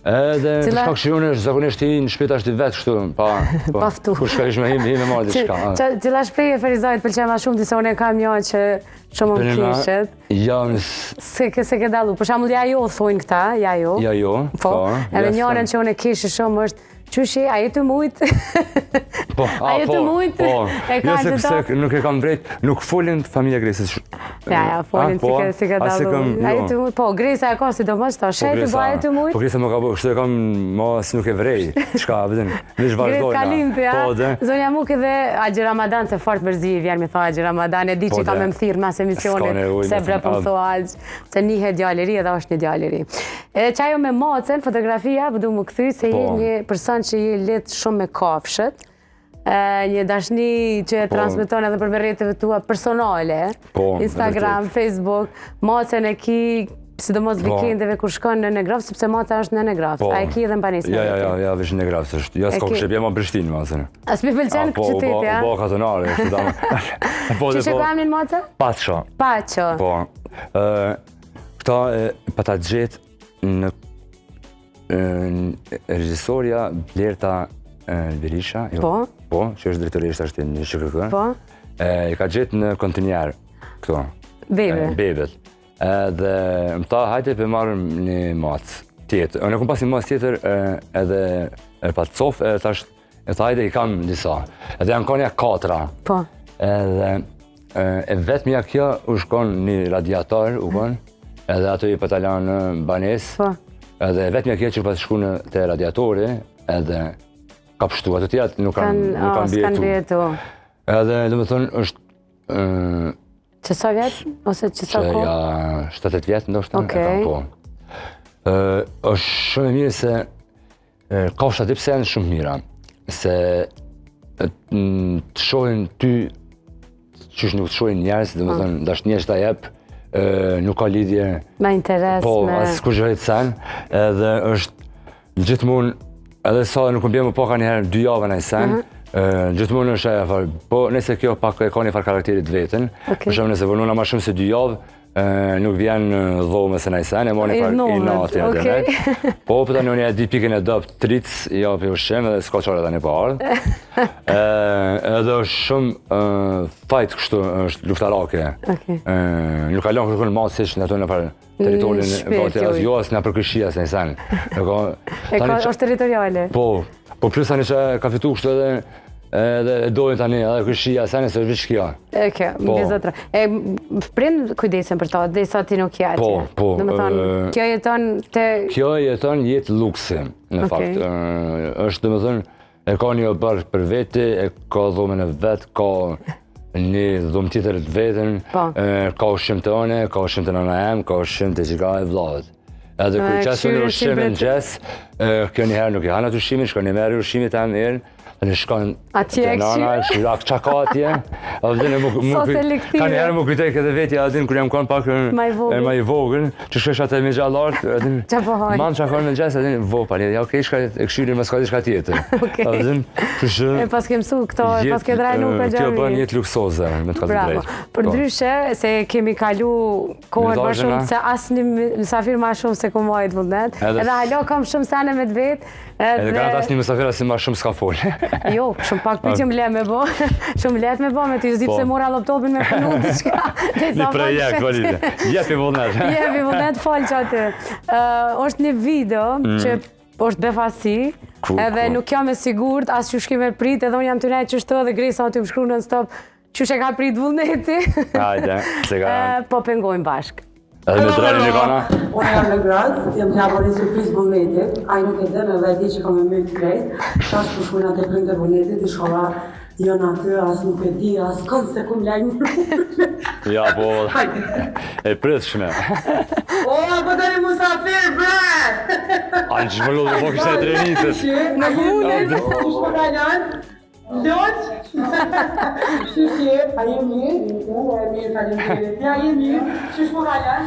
Edhe të shkak që unë zakonisht i në shpeta është i vetë kështu, Paftu. Kur shka ishme hi me marrë diçka. Cila shprehje Ferizajt pëlqen ma shumë, disa unë e kam një që shumë më kishet. Se ke dalu, për shembull ja jo thonë këta, ja jo. Po, edhe njërën që unë e kishë shumë është, qyshi, a jetë mujtë? A jetë mujtë? Jo se nuk e kam drejt, nuk folin familja Gresës. Ja, folin si ke dalu. A jetë mujtë? Po, Gresa e ka si do mështë, ta shetë, a jetë mujtë? Po, Gresa më ka bërë, kështu e kam ma si nuk e vrej. Qka, vëdin, vish vazhdojna. Gres kalimti, ja? Zonja Muk edhe Agji Ramadan, se fort mërzi vjen me tha Agji Ramadan, e di që ka me më thirë mas emisionit, se bre për thua Agj, se njëhe djalleri edhe është një djalleri. Edhe qajo me macen, fotografia, vëdu më këthy se je një person që je letë shumë me kafshët, një dashni që e transmiton edhe për rrjeteve tua personale, Instagram, Facebook, macen e ki, sidomos vikendeve kur shkon në Negraf, sepse maca është në Negraf, a e ki edhe në Banisë? Ja, veç në Negraf, ja s'ka kështë e bje ma Prishtinë, macen. As mi pëlqen këtë qytet, ja? Po, katonare, është dame. Që që ka amin maca? Pacho. Pacho. Po. Këta pa ta gjetë në regjisorja Blerta Berisha, që është drejtorisht ashtë një SHKK, i ka gjetë në kontinjerë, këto, bebet. Dhe më tha, hajte për marrëm një macë tjetër. Unë e kom pas një macë tjetër edhe pa të cofë, e tha, hajte i kam disa. Edhe janë konja 4. Edhe e vetëmja kjo u shkon një radiator, edhe ato i pëtalan në Banesë. Edhe vetëmja kjo që pas shku në të radiatori, edhe ka pështu, ato tjetë nuk kanë bjetu. Edhe dhe më thonë është... Që sa vjetë? Ose që sa ko? Ja, 7-8 vjetë ndoshta, e kam po. është shumë e mirë se kafsha dhe pse janë shumë mira. Se të shohin ty, qysh nuk të shohin njerës, dhe më thënë, dashnje që ta jep, nuk ka lidhje... Me interes, po, asë kur gjëhet sen, edhe është gjithmonë, edhe sa nuk më bje më po ka njëherë 2 javë në sen, gjithmonë është e farë, po nëse kjo pak e ka një farë karakterit vetën, për shumë nëse vënuna ma shumë se 2 javë, nuk vjen dhomë se në i sen, e moni farë i natin e dërnet. Po, përta në një e 2 pikën e dëpë tric, ja për ushqem edhe s'ka qare dhe një parë. Edhe është shumë fajt kështu, është luftarake. Nuk ka lanë kërkën matë siç në ato në farë teritorin, jo asë në përkëshia se në sen. është territoriale? Po plus tani që ka fitu kështu edhe dojnë tani edhe këshia sene se është vishë kjo. Më gëzotra. Prind kujdesen për ta, dhe sa ti nuk je atje. Po. Dhe më thonë, kjo jeton të... Kjo jeton jetë luksi, në fakt. është dhe më thonë, e ka një barë për veti, e ka dhomën e vetë, ka një dhomë tjetër të vetën, ka ushqim të one, ka ushqim të nëna em, ka ushqim të qika e vllavet. Edhe kërë qasë në ushqim në gjesë, kjo njëherë nuk i hanë atë ushqimin, shko një merë ushqimit e mirë, dhe në shkon të nana, shirak qaka atje, ka njëherë më kujtoj këtë vetja, adin kërë jam konë pak ma i vogën, që shkesh atë me gjallartë, manë qakon në gjesë, adin vo pari, ja okej, shka e këshyri më s'ka diçka tjetër. E pas ke mësu këto, e pas ke draj nuk e gjami. Kjo bën jetë luksoze, me të ka të drejtë. Për ndryshe, se kemi kalu kohën më shumë, se asë një mësafir ma shumë se ku majtë vullnet, edhe halo kam shumë sene me të vetë. Edhe ka atë asë një mësafir asë ma shumë s'ka folë. Jo, shumë pak për që më le me bo, shumë let me bo, me të zip se mora laptopin me punu diçka. Një projekt, valide. Jepi vullnet. Jepi vullnet, falë që aty. është një video që është befasi, edhe nuk jam e sigurt, asë që shkime prit, edhe unë jam të nejtë që shto dhe Gresa o të më shkru në stop, që shë ka prit vullneti. Hajde, se ka... Po pengojmë bashkë. Edhe me drejnë një kana? Unë jam në gradë, jam të jabori surpriz vullnetit, a i nuk e dërë edhe di që kam e mërë të krejt, tash për shkuna të prëndë vullnetit, i shkova jo në aty, as nuk e di, as kënë se kum lajmë. Ja, po, e pritshme. O, po të një musafir, bre! A në që më lullë, po kështë e trenitës. Në vullnet, u shpo kalan, Loq? Shishje, a je mirë? Mirë, faleminderit. Ja, je mirë. Shish më kalen?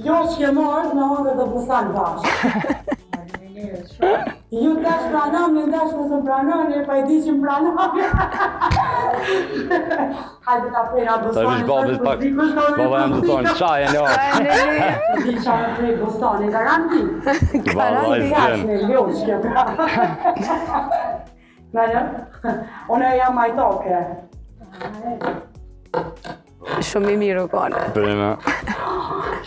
Loq ke marrë, në hongër dhe bustan bashkë. Ju tash pranon, në tash nëse pranon, pa I di që më pranon. Hajde ta prejna Ta bustanin. vish babit pak, baba jam të thonë, qaj e një. Di qa me prej bustanin, garanti. Baba I zden. Në loq ke pra. Mene, unë jam majtoke. Shumë I mirë u kone. Prime.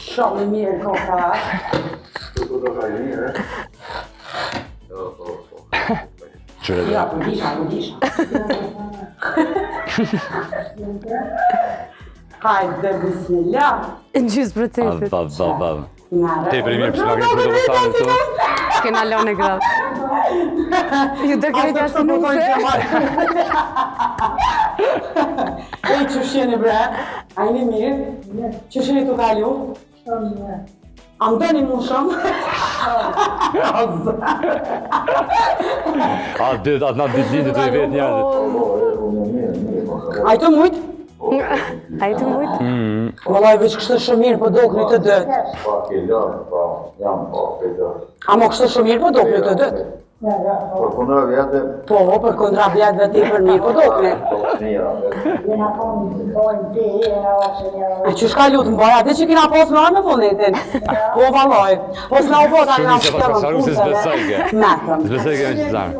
Shumë I mirë koka. Qyre dhe. Ja, për disha. Hajde, bismillah. Në gjysë për tefit. Bab. Te për I mirë pësë nga kërë të vësanë të. Kena lone grave. Ju do kemi të asinuse. Ej, që shjeni bre? A jeni mirë? Që shjeni të kalju? A më deni mu shumë? Atë nga ditë lindë të I vetë njerëzit. A I të mujtë? A I të mujtë? Vëllaj, veç kështë shumë mirë për dokni të dëtë. A mo kështë shumë mirë për dokni të dëtë? Për kundra vjetë... Po, për kundra vjetëve ti për mirë për dokni. E që shka lutë më bëja, dhe që kina posë më arë me fonetin. Po, vallaj. Po, s'na u po, ta nga më shtetën Sharu si s'besojke. Metëm. S'besojke me që zanë.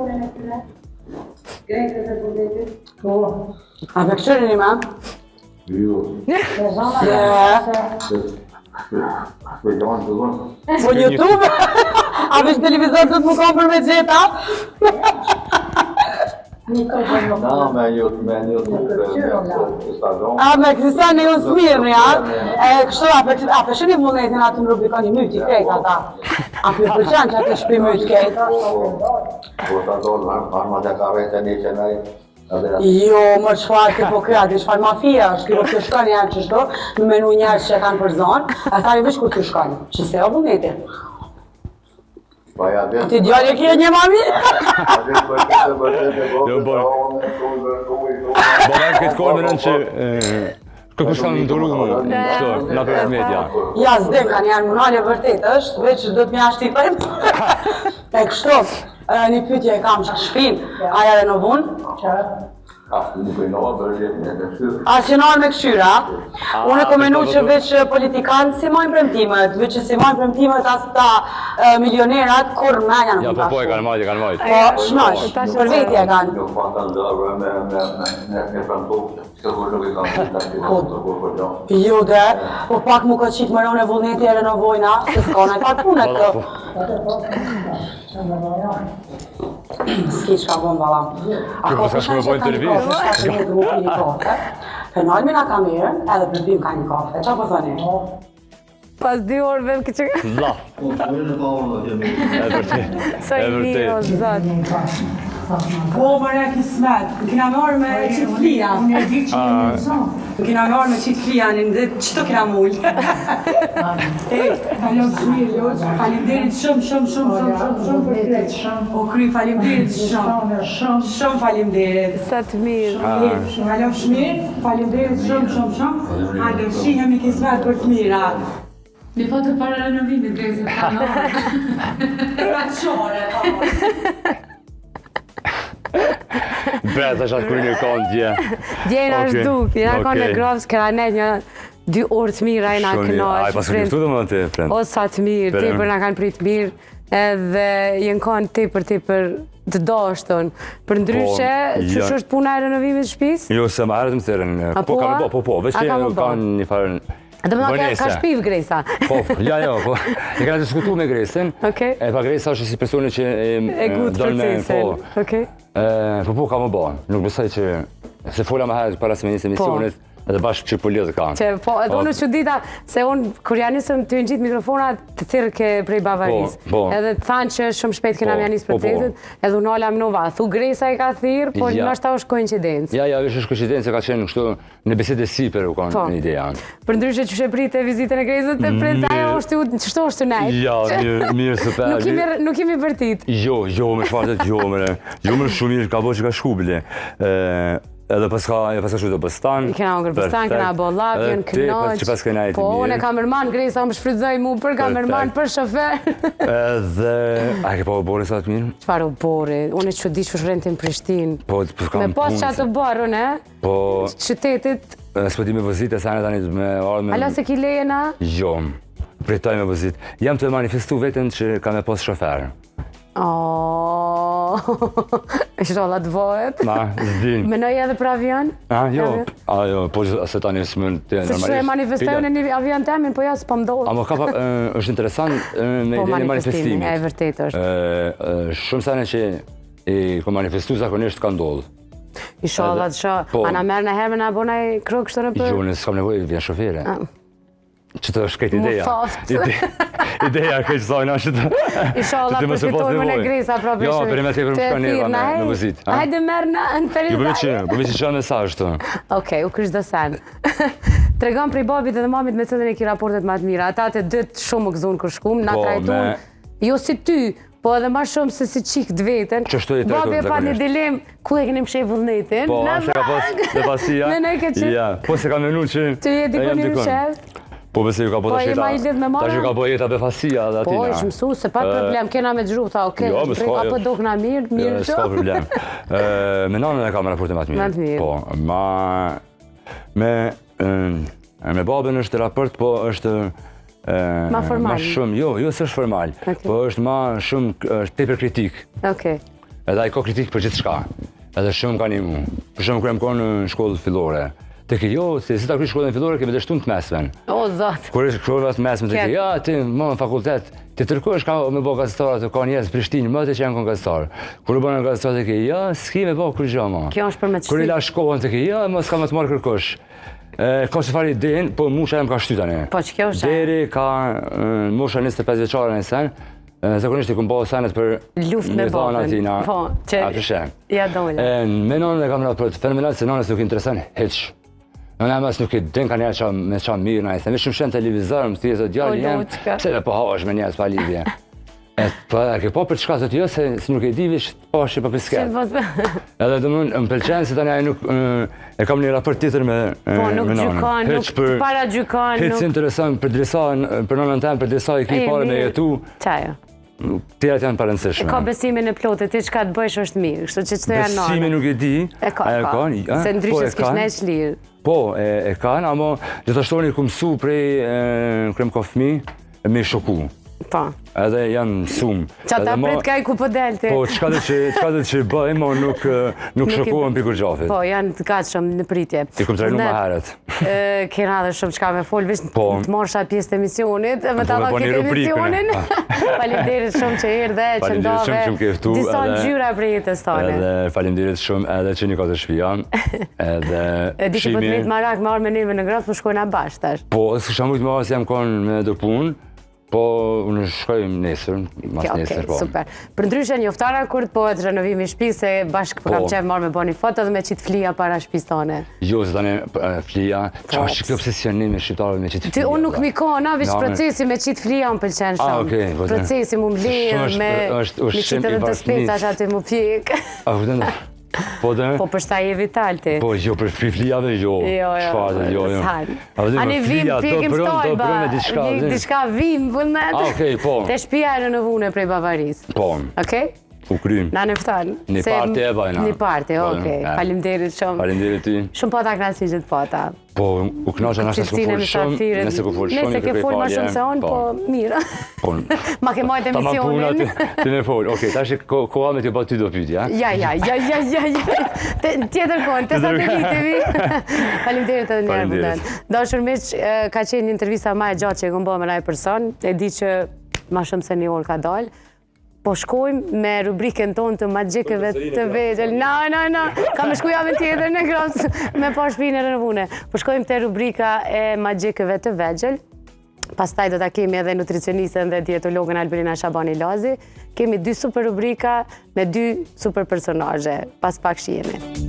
A me këqërin I me? Ju... Po YouTube? A veç televizor të të më kom për me gjeta? Na, me YouTube, Instagram... A me kësisa në ju smirë, ja? Kështu, a përshëni vullnetin atë në rubrikoni myti krejt ata? A për përqen që atë shpi mytë krejt? Po të dorë, arma të kavete një që nëj... Jo, më çfarë të po kreati, çfarë mafia është, kjo të shkoni janë që shto, në menu njerës që kanë për zonë, a thari veç ku të shkoni, që se o vullneti. Ti djallë e kje një mami? Jo, Baba këtë kohë më rënë që... Këtë shkanë më duru më, kështu, nga për media. Ja, s'dem kanë janë mënale vërtet është, veç do të mja shtipër. E kështu, një pytje e kam që shpin, aja renovun? As që nërë me këshyra, unë e komenu që veç politikanë si majnë premtimet, veç që si majnë premtimet as ta milionerat, kur menja në Ja, po e kanë majtë. Po, shnosh, për veti e kanë. Jo, pa të ndërë me prantu, që kur nuk I kanë Jo dhe, po pak mu këtë qitë mëron e vullneti e renovojna, se s'kona e pak punë e këto. S'ki qka bon bala. Kërë s'ka shme bojnë intervjist. Fenal me nga kamerën, edhe për bim ka një kafe, qa po thoni? Pas 2 orëve më këtë që... La. E vërtet. Sa I mirë o zot. Po, mërë kismet, kina me orë me qitë flia. Kina me orë me qitë flia, në qëto kina mullë. Ej, falem shmirë, Loq, falimderit shumë për krejt. O kry, falimderit shumë falimderit. Sa të mirë. Falem shmirë, falimderit shumë. Hajde, shihemi kismet për të mira. Një foto para renovimit, Grezi, Bret, është atë kërë një konë dje. Djena është duk, jena konë në grovës, këra net një 2 orë të mirë, a jena kënaqë. Aj, pas kërë këtu dhe më të friend. O sa të mirë, ti për nga kanë prit mirë, edhe jenë konë ti për të dashtën. Për ndryshe, që është puna e renovimit shpis? Jo, se më herët më thërën. Po, ka më po, veç që kanë një farën... Dhe më da ka shpiv Gresa. Po, po. E kanë diskutu me Gresin. E pa Gresa është si personi që e gutë procesin. Po, ka më banë. Nuk besoj që... Se fola më herët para se me njësë emisionit. Edhe bashkë që politë ka. Po, edhe unë që dita, se unë, kur janë nisëm të në gjitë mikrofonat, të thirke prej Bavaris. Edhe të thanë që shumë shpejt kena mja nisë procesit, edhe unë ala Mnova, thu Gresa i ka thirë, por nështë ta është koincidencë. Ja, është koincidencë, ka qenë kështu në besede siper u kanë një ideja. Për ndryshe që sheprit e vizitën e Gresët, të princa ajo është qështu është të nejtë. Ja, mirë, super. Nuk kemi vërtit. Jo, me shfartet, jo, me shumë mirë, ka bo që ka shkubile. Edhe paska shu të Bëstan. Kena unë Bëstan, kena Bollapjen, Knoq. Po, unë e kamerman, Gresa më shfrydzoj mu për kamerman, për shofer. Edhe... A ke pa u bore sa të mirë? Qëfar u bore? Unë e që di që shrentin Prishtin. Po, kam me pas që atë bërë, unë e? Po... Qytetit... S'po di me vëzit e sane tani me ardhme... Ala se ki lejena? Jo, pritoj me vëzit. Jam të manifestu vetën që ka me pas shofer. Shrolla të vohet. Ma, s'dim. Menoj edhe për avion? Jo, po se tani s'mën të normalisht. Se që e manifestojnë një avion temin, po ja s'po mdohet. Amo ka është interesant me ide në manifestimit. E vërtet është. Shumë sane që i ko manifestu zakonisht ka ndodhë. I sholla të shoh, ana merë në herë me në abonaj krok shtërë për? Jo, nësë kam nevoj, vjen shofere. Që të është këtë ideja. Ideja këtë sajna që të... I sholla përfitojmë në Gresa, propri shumë. Jo, për e me të e për më shka neva në vëzit. Hajde merë në Ferizaj. Jo, për me që qanë mesazh të. Okej, u krysh do sen. Tregon prej babit dhe mamit me cilën e ki raportet ma të mira. Ata të dëtë shumë më gëzunë kër shkum, na trajtun, jo si ty, po edhe ma shumë se si qikë të vetën. Babi e pa një dilem, ku e kënim shej vullnetin? Po, ashe ka pasia. Po, se ka menu që... Të jeti ku një shef? Po bese ju ka po të sheta, ta që ka po jeta befasia dhe atina. Po, ishë mësu, se pa problem, kena me gjru, tha, okej, apo dok na mirë që? S'ka problem. Me nanën e ka me raporte ma të mirë. Po, me babën është raport, po është... Ma formal? Jo, së është formal, po është ma shumë tepër kritik. Okej. Edhe a i ka kritik për gjithë shka, edhe shumë ka një mu. Për shumë kërëm konë në shkollë fillore. Të ke jo, se si ta kry shkollën fillore, kemi dhe shtun të mesmen. O, zatë. Kër ishë shkollëve të mesmen, të ke, ja, ti, më në fakultet, ti tërkosh ka me bo gazetarë, të ka njerës Prishtinë, më të që janë konë gazetarë. Kër u bënë në gazetarë, të ke, ja, s'ki me bo kërë gjë, ma. Kjo është për me të Kër i la shkollën, të ke, ja, më s'ka me të marrë kërkosh. Ka që fari din, po musha e më ka shtytane. Po, që kjo është? Deri ka musha 25 veçare në sen, zakonisht i këmë bëhë senet për një thanë atina, atë shen. Ja, dole. Me nonën e kam raport fenomenal, se nonës nuk interesan heq. Në në mësë nuk i din ka njerë me qanë mirë në ajse. Mi shumë shenë televizorë, më thjesë o djallë jemë, se me po hash me njerës pa lidhje. E ke po për qka të t'jo, se nuk e di vish të pashi pa pisket. Edhe dhe më pëlqenë, se tani aje nuk e kam një raport tjetër me nonën. Po nuk gjykan, nuk para gjykan. Hecë interesant për drisajnë, për nonën temë, për drisajnë i ki pare me jetu. Qajo? Tjerat janë parëndësishme. Ka besimin e plotë, ti qka të bëjsh është mirë, kështu që qëto janë nonën. Besimin nuk e di. E ka, se ndryshë s'kish ne shlirë. Po, e kanë, amo gjithashtu një ku mësu prej krem ka fëmi, me shoku. Po. Edhe janë sumë. Qa ta prit kaj ku po delti. Po, qka dhe që bëjmë, mo nuk shokuën për kur gjafit. Po, janë të gatshëm në pritje. I kum trajnu ma heret. Kena dhe shumë qka me folë, vish të morsha pjesë të emisionit, me ta dha këtë emisionin. Falimderit shumë që erdhe, që ndove, disa gjyra për jetës tane. Edhe falimderit shumë edhe që një ka të shpijan, edhe shimi. Di që po të mitë marak me arë me neve në grasë, po shkojnë a bashkëtash. Po, s'kësha mujtë ma asë jam konë me do punë, po unë shkojmë nesër, mas nesër po. Super. Për ndryshe njoftara kur të pohet renovimi shpi, se bashkë kam qef marrë me bo një foto dhe me qitë flia para shpis tane. Jo, se tane flia, qa është që kjo obsesionim me shqiptarëve me qitë flia? Unë nuk mi ka, na vish procesi me qitë flia më pëlqen shumë. Procesi mu mlejë, me qitë edhe të spetash aty mu pjek. Po për shta je vitalti. Po, jo, për flijave, jo. Shfarët, jo. A ne vim, pjekim shtojba, diçka vim, vëllmet. Okej, po. Te shpia e renovune prej Bavaris. Po. Okej? U krym. Na neftan. Një parti e bajna. Një parti, okej. Falimderit shumë. Falimderit ti. Shumë pata knasi që të pata. Po, u knasha nashtë s'ku folë shumë, nëse ku folë shumë, nëse ke folë ma shumë se onë, po mirë. Ma ke majtë emisionin. Ti me folë, okej, ta është koha me t'ju ba ty do pytja. Ja. Tjetër kohën, të sa të vitemi. Falimderit edhe njerë vëndën. Dashur miq, ka qenë një intervista ma e gjatë që e këmë bëhe me naj person, e di që ma shumë se një orë ka dalë. Po shkojmë me rubrikën tonë të magjikëve të vegjël. No. Kam shku javën tjetër në Krosë me pa shpinë në vune. Po shkojmë te rubrika e magjikëve të vegjël. Pastaj do ta kemi edhe nutricionistën dhe dietologën Albirina Shabani Lazi. Kemi 2 super rubrika me 2 super personazhe. Pas pak shihemi.